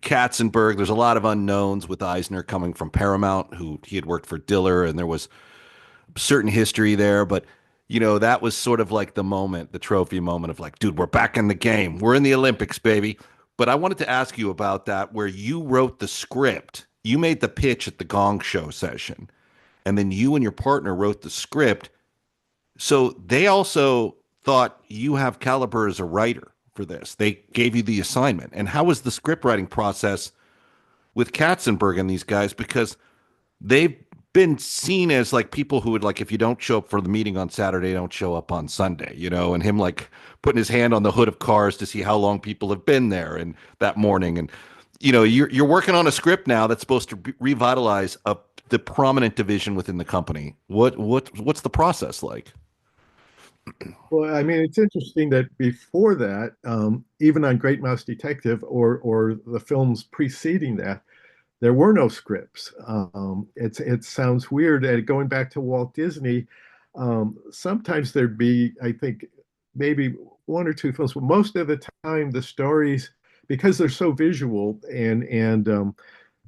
Katzenberg, there's a lot of unknowns with Eisner coming from Paramount, who he had worked for Diller, and there was certain history there, but that was sort of like the moment, the trophy moment of like, dude, we're back in the game. We're in the Olympics, baby. But I wanted to ask you about that, where you wrote the script. You made the pitch at the Gong Show session, and then you and your partner wrote the script. So they also thought you have caliber as a writer for this. They gave you the assignment. And how was the script writing process with Katzenberg and these guys? Because they've been seen as like people who would, like, if you don't show up for the meeting on Saturday, don't show up on Sunday, and him like putting his hand on the hood of cars to see how long people have been there and that morning. And you're working on a script now that's supposed to revitalize the prominent division within the company. What's the process like? Well, I mean, it's interesting that before that, even on Great Mouse Detective or the films preceding that, there were no scripts. It sounds weird. And going back to Walt Disney, sometimes there'd be, I think, maybe one or two films, but most of the time the stories, because they're so visual and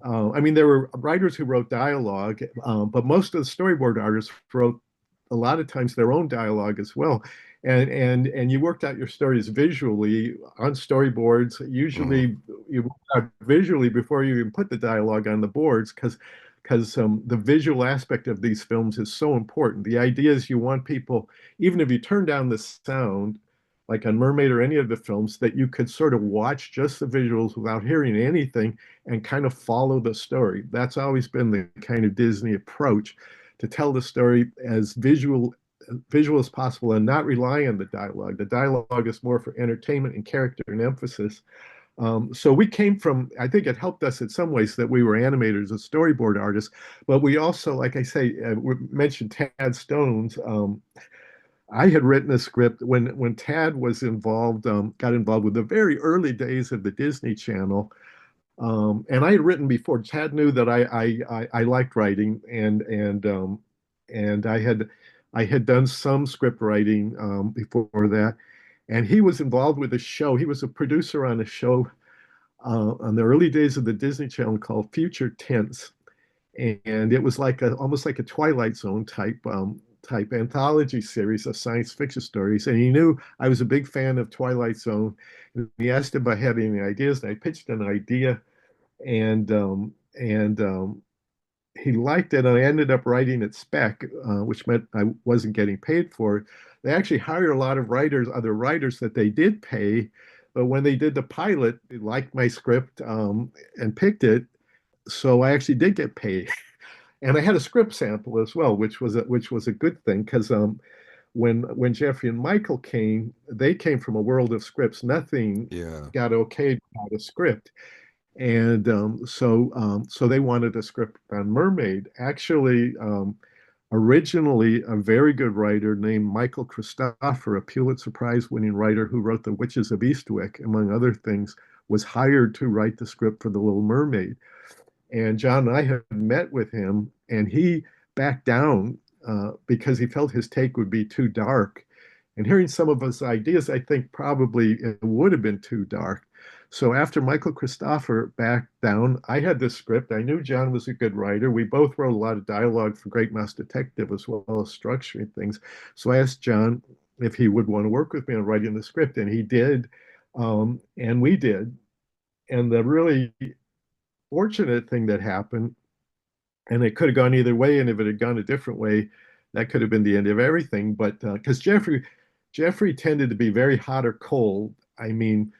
I mean, there were writers who wrote dialogue, but most of the storyboard artists wrote a lot of times their own dialogue as well. And you worked out your stories visually on storyboards. Usually, you worked out visually before you even put the dialogue on the boards, because the visual aspect of these films is so important. The idea is you want people, even if you turn down the sound, like on Mermaid or any of the films, that you could sort of watch just the visuals without hearing anything and kind of follow the story. That's always been the kind of Disney approach, to tell the story as visual as possible and not rely on the dialogue. The dialogue is more for entertainment and character and emphasis. So we came from, I think it helped us in some ways that we were animators and storyboard artists, but we also, like I say, we mentioned Tad Stones. I had written a script when Tad was involved, got involved with the very early days of the Disney Channel. And I had written before. Tad knew that I liked writing, and I had done some script writing before that. And he was involved with a show. He was a producer on a show on the early days of the Disney Channel called Future Tense, and it was like almost like a Twilight Zone type anthology series of science fiction stories. And he knew I was a big fan of Twilight Zone. And he asked if I had any ideas, and I pitched an idea, and he liked it, and I ended up writing it spec, which meant I wasn't getting paid for it. They actually hired a lot of writers, other writers that they did pay, but when they did the pilot, they liked my script and picked it, so I actually did get paid. And I had a script sample as well, which was a good thing, because when Jeffrey and Michael came, they came from a world of scripts. Nothing Yeah. got okayed without a script. And so they wanted a script on Mermaid. Actually, originally a very good writer named Michael Christopher, a Pulitzer Prize winning writer who wrote The Witches of Eastwick, among other things, was hired to write the script for The Little Mermaid. And John and I had met with him, and he backed down because he felt his take would be too dark. And hearing some of his ideas, I think probably it would have been too dark. So after Michael Christopher backed down, I had this script. I knew John was a good writer. We both wrote a lot of dialogue for Great Mouse Detective as well as structuring things. So I asked John if he would want to work with me on writing the script, and he did, and we did. And the really fortunate thing that happened, and it could have gone either way, and if it had gone a different way, that could have been the end of everything. But because Jeffrey tended to be very hot or cold. I mean,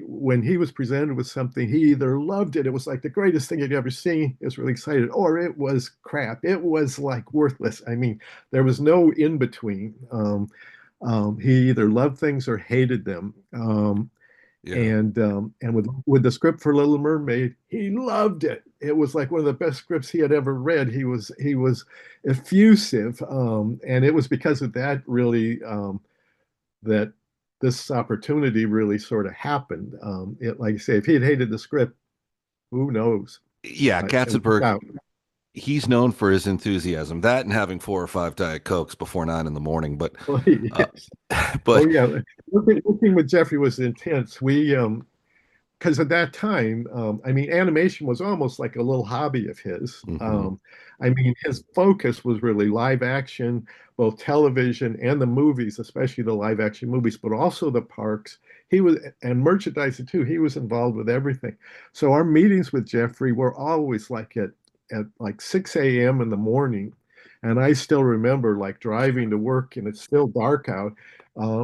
when he was presented with something, he either loved it, it was like the greatest thing he'd ever seen, he was really excited, or it was crap, it was like worthless. I mean, there was no in between. He either loved things or hated them. Yeah. And with the script for Little Mermaid, he loved it. It was like one of the best scripts he had ever read. He was effusive, and it was because of that really that this opportunity really sort of happened. Like I say, if he had hated the script, who knows? Yeah, Katzenberg, he's known for his enthusiasm, that and having 4 or 5 Diet Cokes before 9 in the morning. But, yes. but oh yeah, working with Jeffrey was intense. We because at that time, I mean, animation was almost like a little hobby of his. I mean, his focus was really live action, both television and the movies, especially the live action movies, but also the parks. And merchandising too. He was involved with everything. So our meetings with Jeffrey were always like at like 6 a.m. in the morning. And I still remember like driving to work and it's still dark out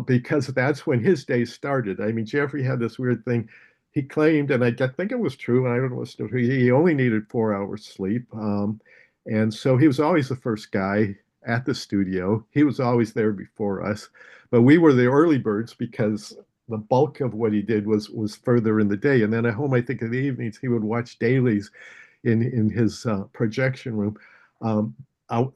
because that's when his day started. I mean, Jeffrey had this weird thing. He claimed, and I think it was true, and I don't know what's true, he only needed 4 hours sleep. And so he was always the first guy at the studio. He was always there before us. But we were the early birds because the bulk of what he did was further in the day. And then at home, I think in the evenings, he would watch dailies in his projection room. I,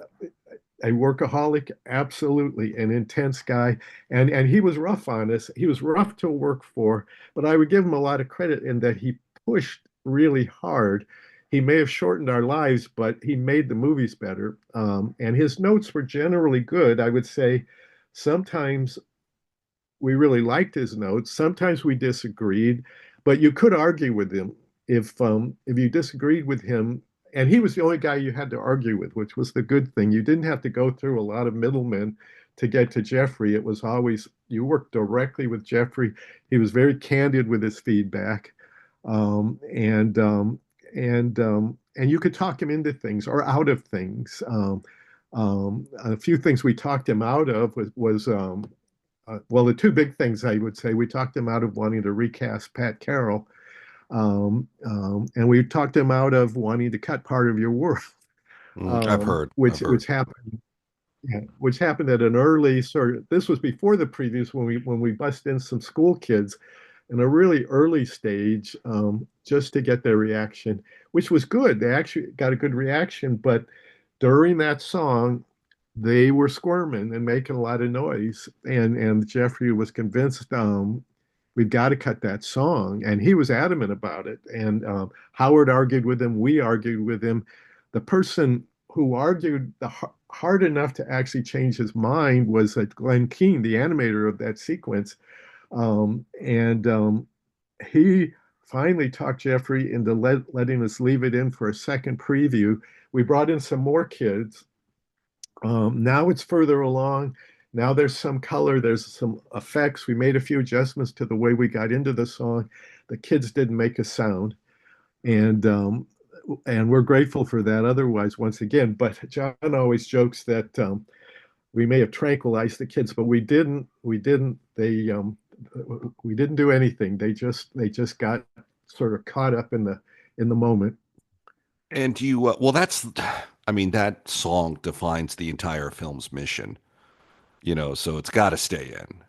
A workaholic, absolutely, an intense guy, and he was rough on us. He was rough to work for, but I would give him a lot of credit in that he pushed really hard. He may have shortened our lives, but he made the movies better. And his notes were generally good. I would say sometimes we really liked his notes. Sometimes we disagreed, but you could argue with him if you disagreed with him. And he was the only guy you had to argue with, which was the good thing. You didn't have to go through a lot of middlemen to get to Jeffrey. It was always you worked directly with Jeffrey. He was very candid with his feedback, and you could talk him into things or out of things. A few things we talked him out of was well, the two big things I would say we talked him out of wanting to recast Pat Carroll, and we talked him out of wanting to cut part of your world, I've heard. which happened. Yeah, which happened at an early sort of. This was before the previews when we bust in some school kids in a really early stage, just to get their reaction, which was good. They actually got a good reaction, but during that song, they were squirming and making a lot of noise. And Jeffrey was convinced we've got to cut that song, and he was adamant about it. And Howard argued with him. We argued with him. The person who argued hard enough to actually change his mind was Glenn Keane, the animator of that sequence. He finally talked Jeffrey into letting us leave it in for a second preview. We brought in some more kids. Now it's further along. Now there's some color, there's some effects. We made a few adjustments to the way we got into the song. The kids didn't make a sound. And we're grateful for that otherwise, once again. But John always jokes that we may have tranquilized the kids, but we didn't. We didn't do anything. They just got sort of caught up in the moment. And you, I mean, that song defines the entire film's mission, so it's got to stay in.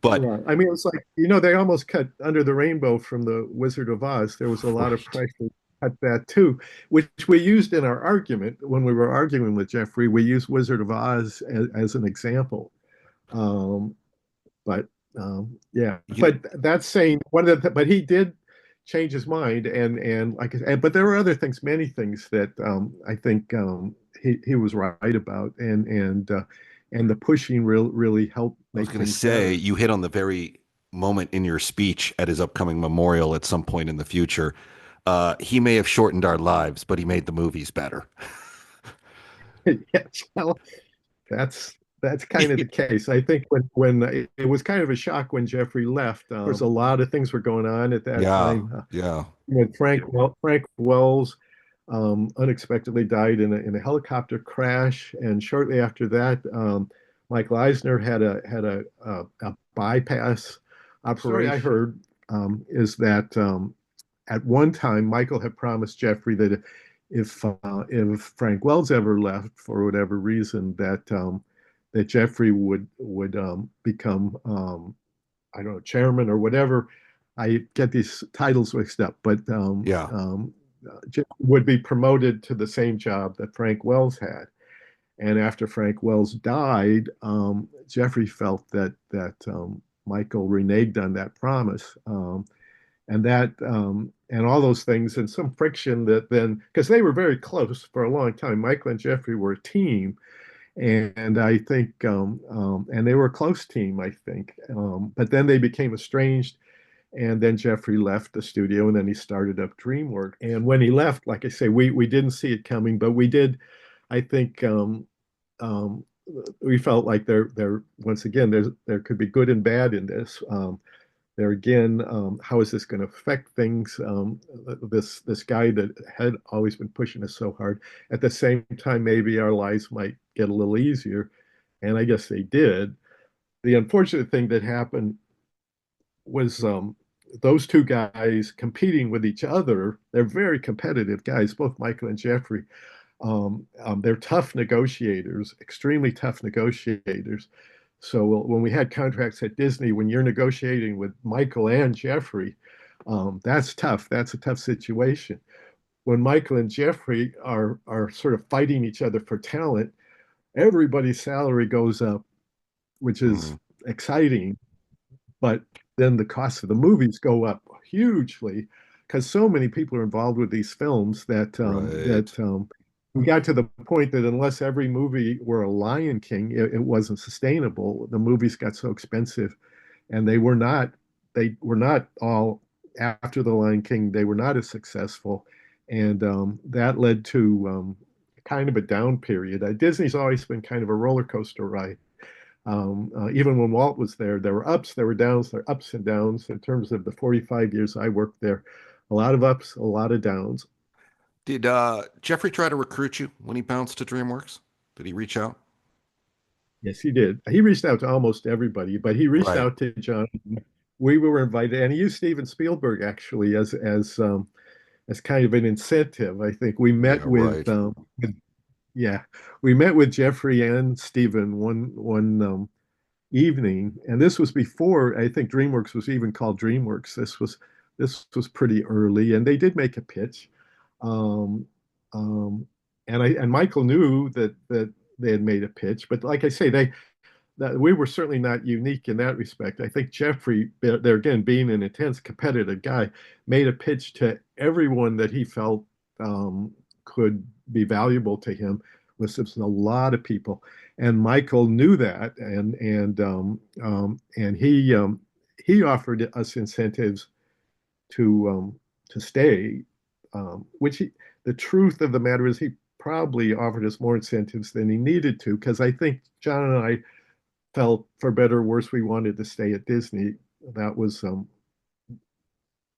But yeah. I mean, it's like, they almost cut Under the Rainbow from The Wizard of Oz. There was a lot of pressure to cut that too, which we used in our argument when we were arguing with Jeffrey. We used Wizard of Oz as an example. Yeah, but that's saying but he did change his mind, and like I said, but there were other things, many things that I think he was right about, and the pushing really helped. I was going to say, you hit on the very moment in your speech at his upcoming memorial at some point in the future. He may have shortened our lives, but he made the movies better. Yes, well, that's kind of the case. I think when it was kind of a shock when Jeffrey left. There was a lot of things were going on at that time. Yeah. When Frank Wells unexpectedly died in a helicopter crash, and shortly after that, Michael Eisner had a bypass operation. I heard is that at one time Michael had promised Jeffrey that if Frank Wells ever left for whatever reason, that Jeffrey would become I don't know, chairman or whatever. I get these titles mixed up, but would be promoted to the same job that Frank Wells had. And after Frank Wells died, Jeffrey felt that Michael reneged on that promise, and all those things, and some friction that then, because they were very close for a long time. Michael and Jeffrey were a team, and I think, and they were a close team, I think. But then they became estranged, and then Jeffrey left the studio, and then he started up DreamWorks. And when he left, like I say, we didn't see it coming, but we did. I think we felt like there once again there could be good and bad in this. There again, how is this going to affect things? This guy that had always been pushing us so hard. At the same time, maybe our lives might get a little easier, and I guess they did. The unfortunate thing that happened was those two guys competing with each other. They're very competitive guys, both Michael and Jeffrey. They're tough negotiators, extremely tough negotiators. So when we had contracts at Disney, when you're negotiating with Michael and Jeffrey, that's tough. That's a tough situation. When Michael and Jeffrey are sort of fighting each other for talent, everybody's salary goes up, which is Mhm. exciting. But then the cost of the movies go up hugely because so many people are involved with these films Right. we got to the point that unless every movie were a Lion King, it wasn't sustainable. The movies got so expensive, and they were not all after the Lion King. They were not as successful, and that led to kind of a down period. Disney's always been kind of a roller coaster ride. Even when Walt was there were ups, there were downs, there were ups and downs. In terms of the 45 years I worked there, a lot of ups, a lot of downs. Did Jeffrey try to recruit you when he bounced to DreamWorks? Did he reach out? Yes, he did. He reached out to almost everybody, but he reached Right. out to John. We were invited, and he used Steven Spielberg actually as kind of an incentive. I think we Yeah, met right. yeah, we met with Jeffrey and Steven one evening, and this was before I think DreamWorks was even called DreamWorks. This was pretty early, and they did make a pitch, um, um, and Michael knew that they had made a pitch, but like I say, that we were certainly not unique in that respect. I think Jeffrey, there again, being an intense competitive guy, made a pitch to everyone that he felt could be valuable to him. Was a lot of people, and Michael knew that, and he offered us incentives to stay, which the truth of the matter is he probably offered us more incentives than he needed to, because I think John and I felt, for better or worse, we wanted to stay at Disney. That was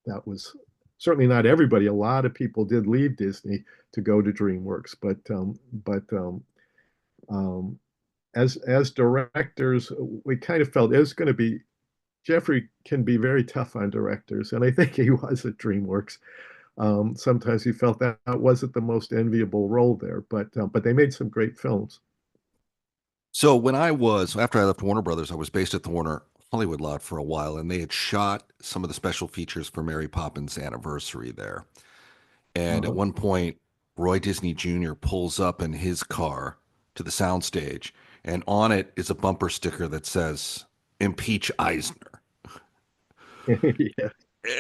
that was certainly not everybody. A lot of people did leave Disney to go to DreamWorks, but um, as directors, we kind of felt it was going to be. Jeffrey can be very tough on directors, and I think he was at DreamWorks. Sometimes he felt that wasn't the most enviable role there, but they made some great films. So after I left Warner Brothers, I was based at the Warner Hollywood lot for a while, and they had shot some of the special features for Mary Poppins' anniversary there. And at Uh-huh. one point, Roy Disney Jr. pulls up in his car to the soundstage, and on it is a bumper sticker that says "Impeach Eisner." Yeah.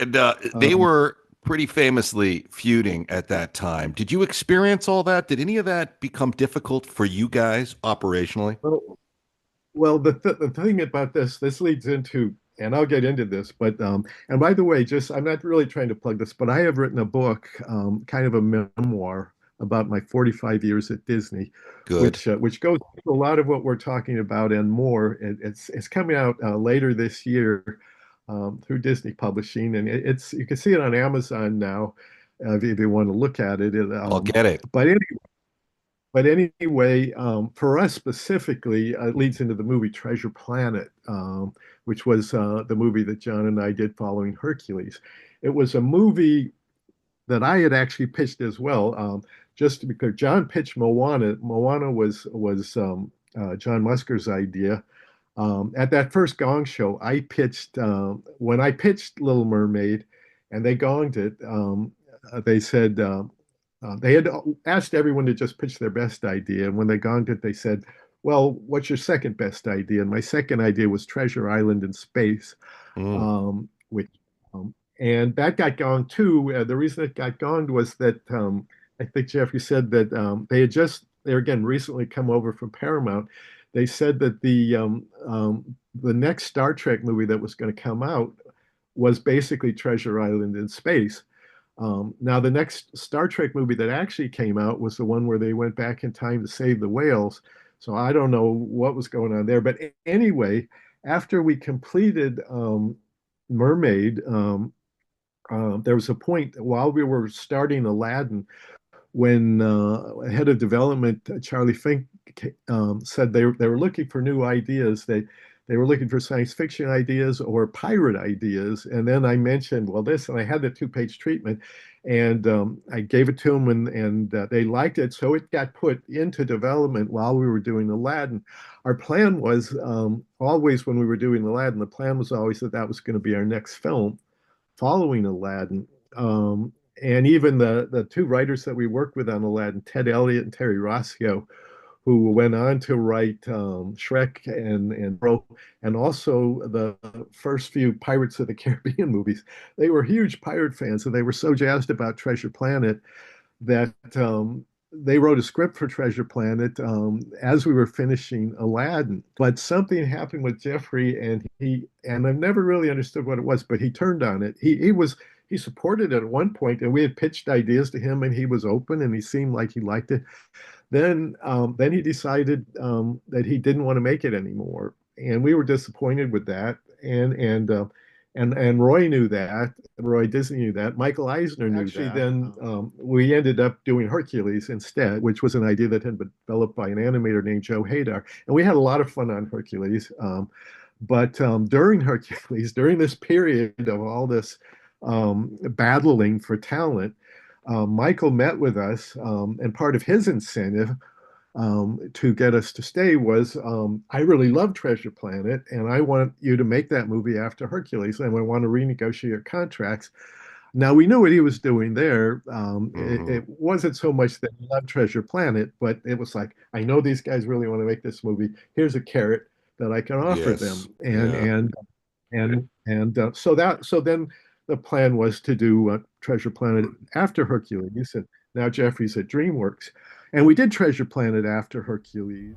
And they Um, were pretty famously feuding at that time. Did you experience all that? Did any of that become difficult for you guys operationally? well, Well, the thing about this leads into, and I'll get into this, but and by the way, just I'm not really trying to plug this, but I have written a book, kind of a memoir about my 45 years at Disney, Good. which goes into a lot of what we're talking about and more. It's coming out later this year through Disney Publishing, and it's you can see it on Amazon now if you want to look at it. I'll get it. But but anyway, for us specifically, it leads into the movie Treasure Planet, which was the movie that John and I did following Hercules. It was a movie that I had actually pitched as well. Just because John pitched Moana. Moana was John Musker's idea. At that first Gong show, I pitched when I pitched Little Mermaid, and they gonged it. They said they had asked everyone to just pitch their best idea, and when they gonged it, they said, "Well, what's your second best idea?" And my second idea was Treasure Island in space, Mm. which and that got gonged too. The reason it got gonged was that I think Jeffrey said that they again recently come over from Paramount. They said that the next Star Trek movie that was going to come out was basically Treasure Island in space. Now, the next Star Trek movie that actually came out was the one where they went back in time to save the whales. So I don't know what was going on there. But anyway, after we completed Mermaid, there was a point while we were starting Aladdin when head of development Charlie Fink said they were looking for new ideas. They were looking for science fiction ideas or pirate ideas. And then I mentioned, well, this, and I had the two-page treatment, and I gave it to them, and they liked it. So it got put into development while we were doing Aladdin. Our plan was always when we were doing Aladdin, the plan was always that that was going to be our next film following Aladdin. And even the two writers that we worked with on Aladdin, Ted Elliott and Terry Rossio, who went on to write Shrek and also the first few Pirates of the Caribbean movies. They were huge pirate fans, and they were so jazzed about Treasure Planet that they wrote a script for Treasure Planet as we were finishing Aladdin. But something happened with Jeffrey, and I've never really understood what it was, but he turned on it. He supported it at one point, and we had pitched ideas to him, and he was open, and he seemed like he liked it. Then he decided that he didn't want to make it anymore, and we were disappointed with that. And Roy knew that. Roy Disney knew that. Michael Eisner knew that. Then we ended up doing Hercules instead, which was an idea that had been developed by an animator named Joe Hadar. And we had a lot of fun on Hercules. But during Hercules, during this period of all this battling for talent, Michael met with us, and part of his incentive to get us to stay was, I really love Treasure Planet, and I want you to make that movie after Hercules, and I want to renegotiate contracts. Now, we knew what he was doing there. It wasn't so much that he loved Treasure Planet, but it was like, I know these guys really want to make this movie. Here's a carrot that I can offer them. So then the plan was to do Treasure Planet after Hercules, and now Jeffrey's at DreamWorks. And we did Treasure Planet after Hercules.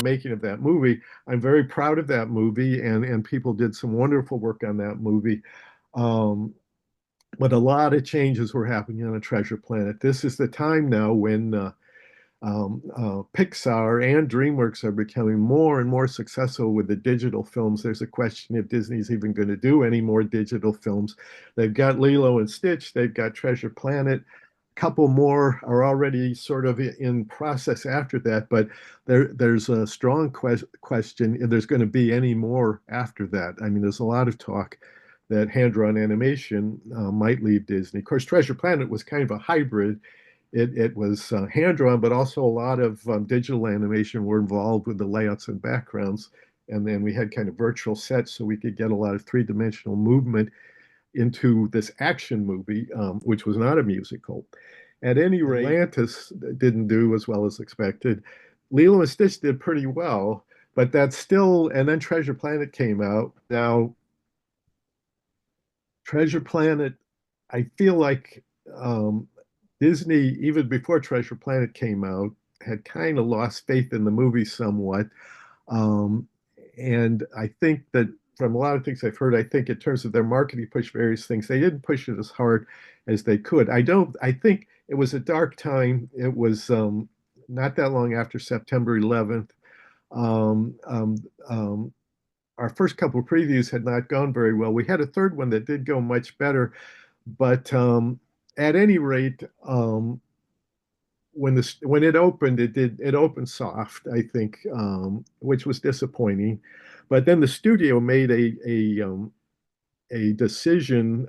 Making of that movie. I'm very proud of that movie, and people did some wonderful work on that movie. But a lot of changes were happening on a Treasure Planet. This is the time now when Pixar and DreamWorks are becoming more and more successful with the digital films. There's a question if Disney's even going to do any more digital films. They've got Lilo and Stitch. They've got Treasure Planet. Couple more are already sort of in process after that, but there's a strong question if there's going to be any more after that. I mean, there's a lot of talk that hand-drawn animation might leave Disney. Of course, Treasure Planet was kind of a hybrid. It was hand-drawn, but also a lot of digital animation were involved with the layouts and backgrounds. And then we had kind of virtual sets so we could get a lot of three-dimensional movement into this action movie, which was not a musical. At any rate, Atlantis didn't do as well as expected. Lilo and Stitch did pretty well, but that's still, and then Treasure Planet came out. Now, Treasure Planet, I feel like Disney, even before Treasure Planet came out, had kind of lost faith in the movie somewhat. And I think that from a lot of things I've heard, I think in terms of their marketing push various things, they didn't push it as hard as they could. I think it was a dark time. It was not that long after September 11th. Our first couple of previews had not gone very well. We had a third one that did go much better, but at any rate, when it opened, it opened soft, I think, which was disappointing. But then the studio made a decision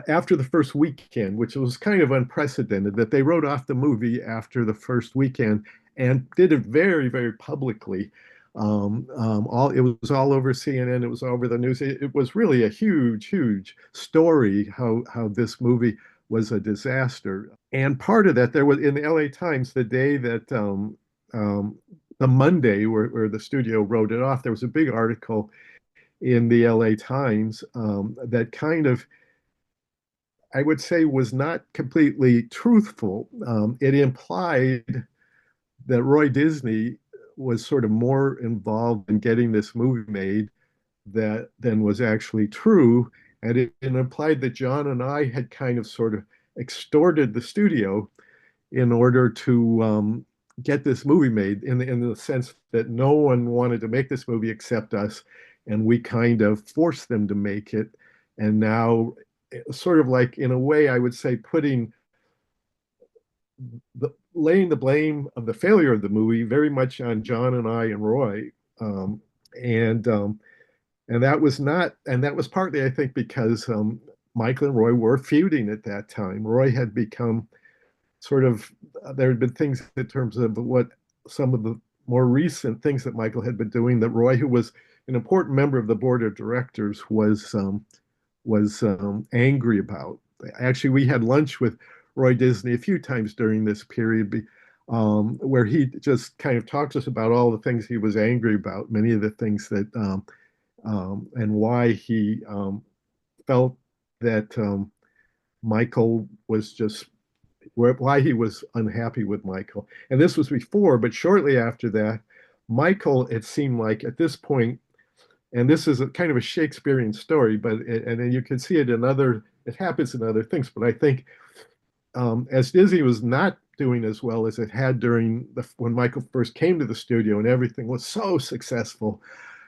after the first weekend, which was kind of unprecedented, that they wrote off the movie after the first weekend and did it very, very publicly. It was all over CNN. It was all over the news. It was really a huge, huge story how this movie was a disaster. And part of that, there was in the LA Times, the day that the Monday where the studio wrote it off, there was a big article in the LA Times that kind of, I would say, was not completely truthful. It implied that Roy Disney was sort of more involved in getting this movie made than was actually true. And it implied that John and I had kind of sort of extorted the studio in order to get this movie made in the sense that no one wanted to make this movie except us. And we kind of forced them to make it. And now, sort of like, in a way, I would say, laying the blame of the failure of the movie very much on John and I and Roy. And that was partly, I think, because Michael and Roy were feuding at that time. Roy had become sort of, there had been things in terms of what some of the more recent things that Michael had been doing that Roy, who was an important member of the board of directors, was angry about. Actually, we had lunch with Roy Disney a few times during this period, where he just kind of talked to us about all the things he was angry about, many of the things that, and why he felt that Michael was just, why he was unhappy with Michael. And this was before, but shortly after that, Michael, it seemed like at this point, and this is a kind of a Shakespearean story, and then you can see it it happens in other things, but I think as Disney was not doing as well as it had when Michael first came to the studio and everything was so successful,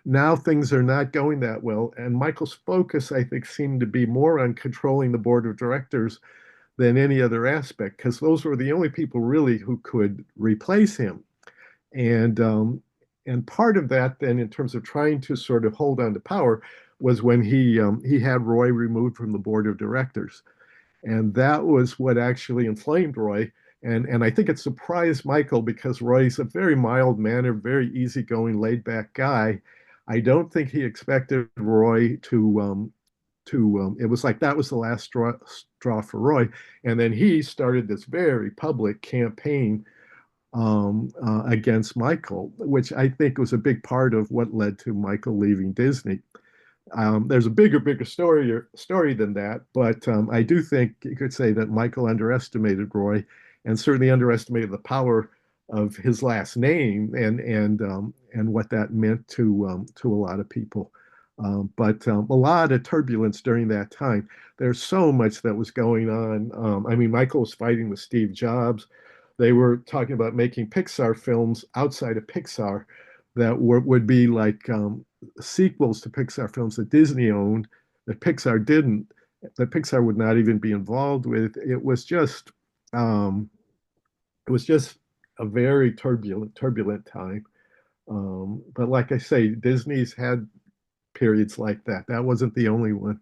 now things are not going that well. And Michael's focus, I think, seemed to be more on controlling the board of directors than any other aspect, because those were the only people really who could replace him. And part of that, then, in terms of trying to sort of hold on to power, was when he had Roy removed from the board of directors. And that was what actually inflamed Roy. And I think it surprised Michael, because Roy's a very mild-mannered, very easygoing, laid-back guy. I don't think he expected Roy to it was like that was the last straw for Roy. And then he started this very public campaign against Michael, which I think was a big part of what led to Michael leaving Disney. There's a bigger story than that, but I do think you could say that Michael underestimated Roy, and certainly underestimated the power of his last name and what that meant to a lot of people. But a lot of turbulence during that time. There's so much that was going on. I mean, Michael was fighting with Steve Jobs. They were talking about making Pixar films outside of Pixar that would be like sequels to Pixar films that Disney owned, that Pixar didn't, that Pixar would not even be involved with. It was just a very turbulent time. But like I say, Disney's had periods like that. That wasn't the only one.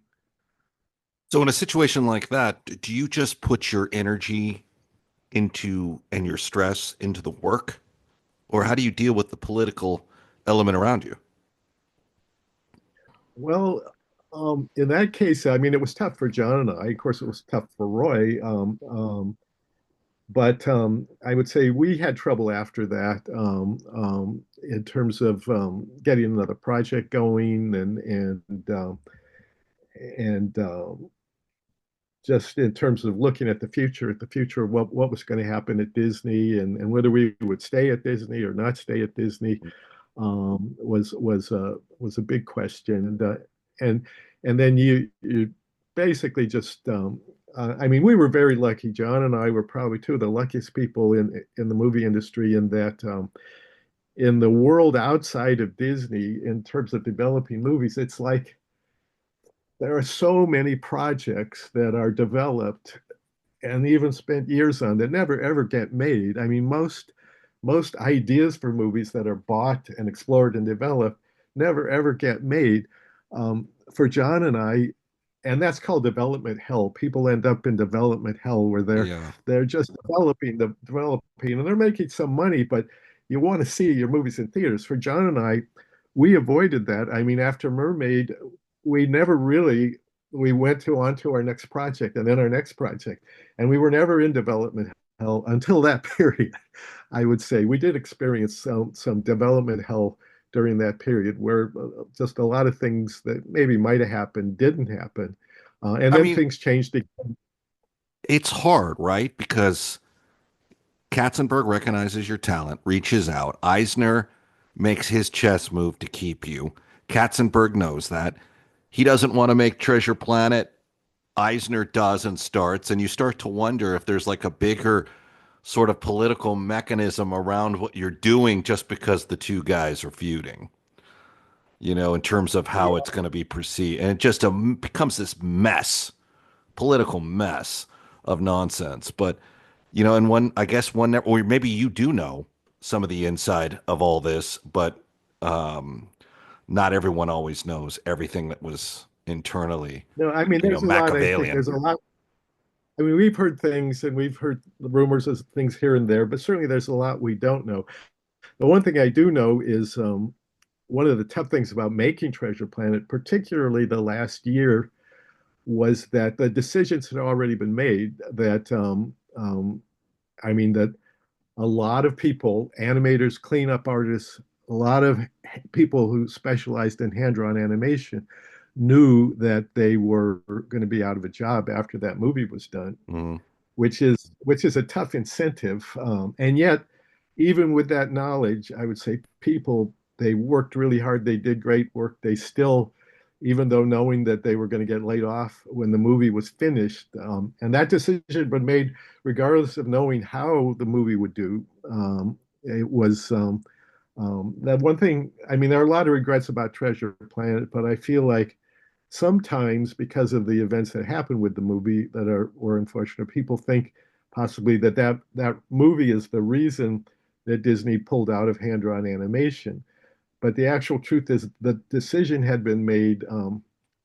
So in a situation like that, do you just put your energy and your stress into the work? Or how do you deal with the political element around you? Well, in that case, I mean, it was tough for John and I. Of course, it was tough for Roy. But I would say we had trouble after that in terms of getting another project going and just in terms of looking at the future of what was going to happen at Disney and whether we would stay at Disney or not stay at Disney was a big question. And then you basically just I mean, we were very lucky. John and I were probably two of the luckiest people in the movie industry, in that in the world outside of Disney, in terms of developing movies, it's like there are so many projects that are developed and even spent years on that never ever get made. I mean, most ideas for movies that are bought and explored and developed never ever get made. For John and I, and that's called development hell. People end up in development hell where they're just developing, and they're making some money, but you want to see your movies in theaters. For John and I, we avoided that. I mean, after Mermaid, we never really we went on to our next project and then our next project, and we were never in development hell until that period. I would say we did experience some development hell during that period where just a lot of things that maybe might have happened didn't happen, and I then mean, things changed again. it's hard, right? Because Katzenberg recognizes your talent, reaches out. Eisner makes his chess move to keep you. Katzenberg knows that. He doesn't want to make Treasure Planet. Eisner does and starts, and you start to wonder if there's like a bigger sort of political mechanism around what you're doing just because the two guys are feuding, in terms of how it's going to be perceived. And it just becomes this mess, political mess of nonsense. But, and I guess or maybe you do know some of the inside of all this, but not everyone always knows everything that was internally, No, I mean, there's a lot. I think Machiavellian. there's a lot. I mean, we've heard things and we've heard the rumors of things here and there, but certainly there's a lot we don't know. The one thing I do know is one of the tough things about making Treasure Planet, particularly the last year, was that the decisions had already been made. I mean, that a lot of people, animators, cleanup artists, a lot of people who specialized in hand-drawn animation knew that they were going to be out of a job after that movie was done, which is a tough incentive. And yet, even with that knowledge, I would say people, they worked really hard. They did great work. They still, even though knowing that they were going to get laid off when the movie was finished, and that decision had been made regardless of knowing how the movie would do. It was that one thing. I mean, there are a lot of regrets about Treasure Planet, but I feel like sometimes because of the events that happened with the movie were unfortunate, people think possibly that movie is the reason that Disney pulled out of hand-drawn animation. But the actual truth is the decision had been made,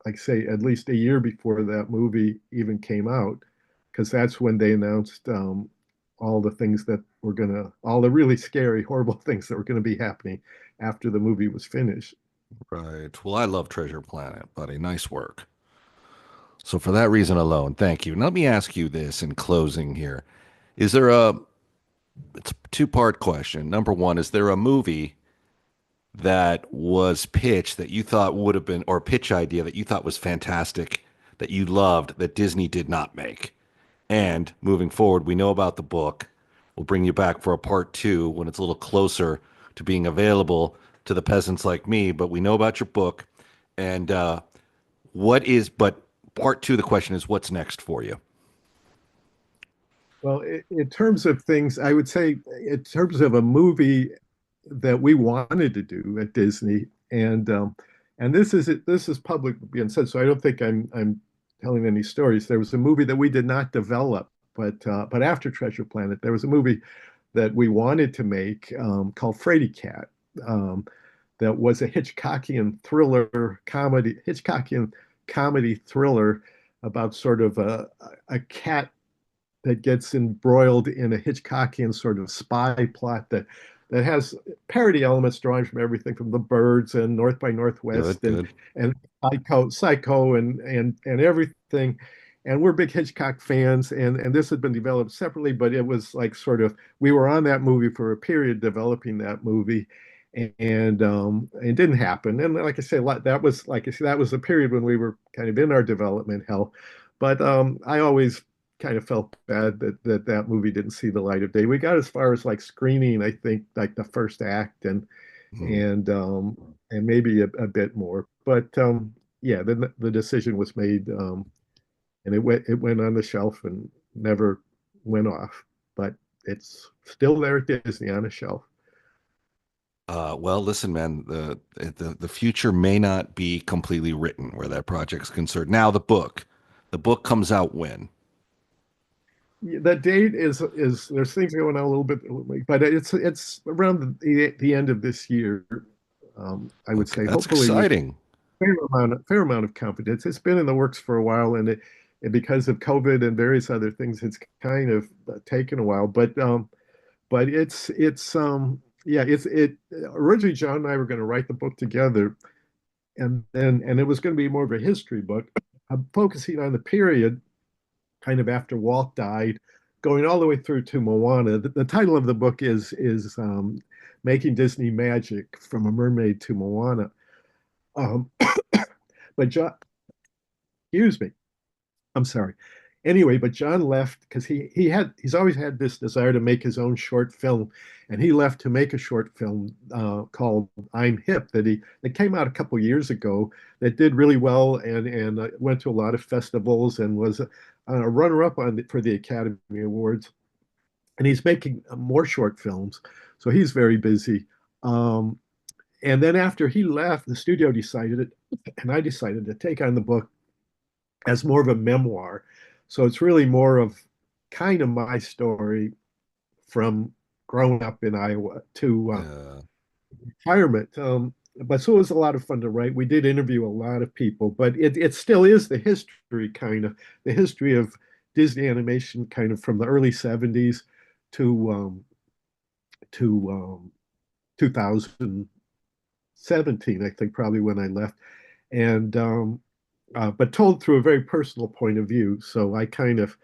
like say, at least a year before that movie even came out, because that's when they announced all the things that all the really scary, horrible things that were going to be happening after the movie was finished. Right. Well, I love Treasure Planet, buddy. Nice work. So for that reason alone, thank you. Now let me ask you this in closing here. It's a two-part question. Number one, is there a movie that was pitched that you thought would have been, or pitch idea that you thought was fantastic, that you loved, that Disney did not make? And moving forward, we know about the book. We'll bring you back for a part two when it's a little closer to being available to the peasants like me, but we know about your book. And but part two, the question is, what's next for you? Well, in terms of things, I would say in terms of a movie that we wanted to do at Disney, and this is public being said, so I don't think I'm telling any stories. There was a movie that we did not develop, but after Treasure Planet, there was a movie that we wanted to make called Fraidy Cat. That was a Hitchcockian comedy thriller about sort of a cat that gets embroiled in a Hitchcockian sort of spy plot that has parody elements drawn from everything from The Birds and North by Northwest and Psycho and everything. And we're big Hitchcock fans, and this had been developed separately, but it was like sort of we were on that movie for a period developing that movie, and it didn't happen. And like I say, that was a period when we were kind of in our development hell. But I always kind of felt bad that movie didn't see the light of day. We got as far as like screening, I think, like the first act and maybe a bit more. But yeah, the decision was made, and it went on the shelf and never went off. But it's still there at Disney on a shelf. Well, listen, man, the future may not be completely written where that project's concerned. Now, the book comes out when? The date is there's things going on a little bit, but it's around the end of this year. I would say. That's hopefully exciting. Fair amount of confidence. It's been in the works for a while, and because of COVID and various other things, it's kind of taken a while. But it's originally John and I were going to write the book together, and it was going to be more of a history book. I'm focusing on the period kind of after Walt died, going all the way through to Moana. The title of the book is Making Disney Magic from a Mermaid to Moana. Um, but John, excuse me, I'm sorry. Anyway, but John left because he's always had this desire to make his own short film, and he left to make a short film called I'm Hip that came out a couple years ago that did really well and went to a lot of festivals and was a runner-up for the Academy Awards. And he's making more short films, so he's very busy. And then after he left, the studio decided, and I decided to take on the book as more of a memoir. So it's really more of kind of my story from growing up in Iowa to retirement. But so it was a lot of fun to write. We did interview a lot of people, but it still is the history, kind of the history of Disney animation, kind of from the early 70s to 2017, I think, probably when I left. And but told through a very personal point of view. So I kind of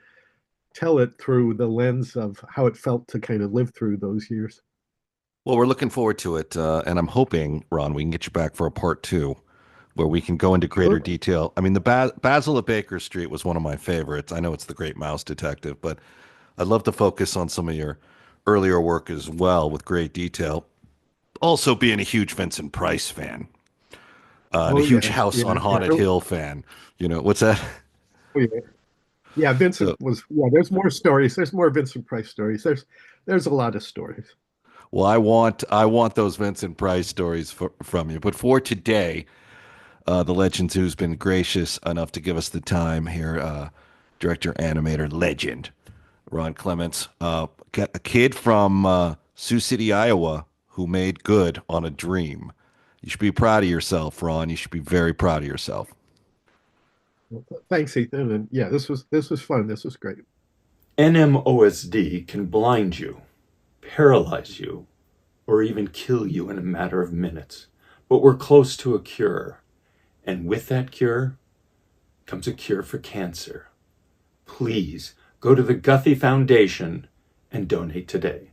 tell it through the lens of how it felt to kind of live through those years. Well, we're looking forward to it, and I'm hoping, Ron, we can get you back for a part two where we can go into greater detail. I mean, the Basil at Baker Street was one of my favorites. I know it's The Great Mouse Detective, but I'd love to focus on some of your earlier work as well with great detail. Also being a huge Vincent Price fan. And a huge House on Haunted Hill fan. You know, what's that? Oh, yeah. Yeah, Vincent was, there's more stories. There's more Vincent Price stories. There's a lot of stories. Well, I want those Vincent Price stories from you. But for today, the legend who's been gracious enough to give us the time here, director, animator, legend, Ron Clements, a kid from Sioux City, Iowa, who made good on a dream. You should be proud of yourself, Ron. You should be very proud of yourself. Well, thanks, Ethan. And yeah, this was fun. This was great. NMOSD can blind you, paralyze you, or even kill you in a matter of minutes. But we're close to a cure. And with that cure comes a cure for cancer. Please go to the Guthrie Foundation and donate today.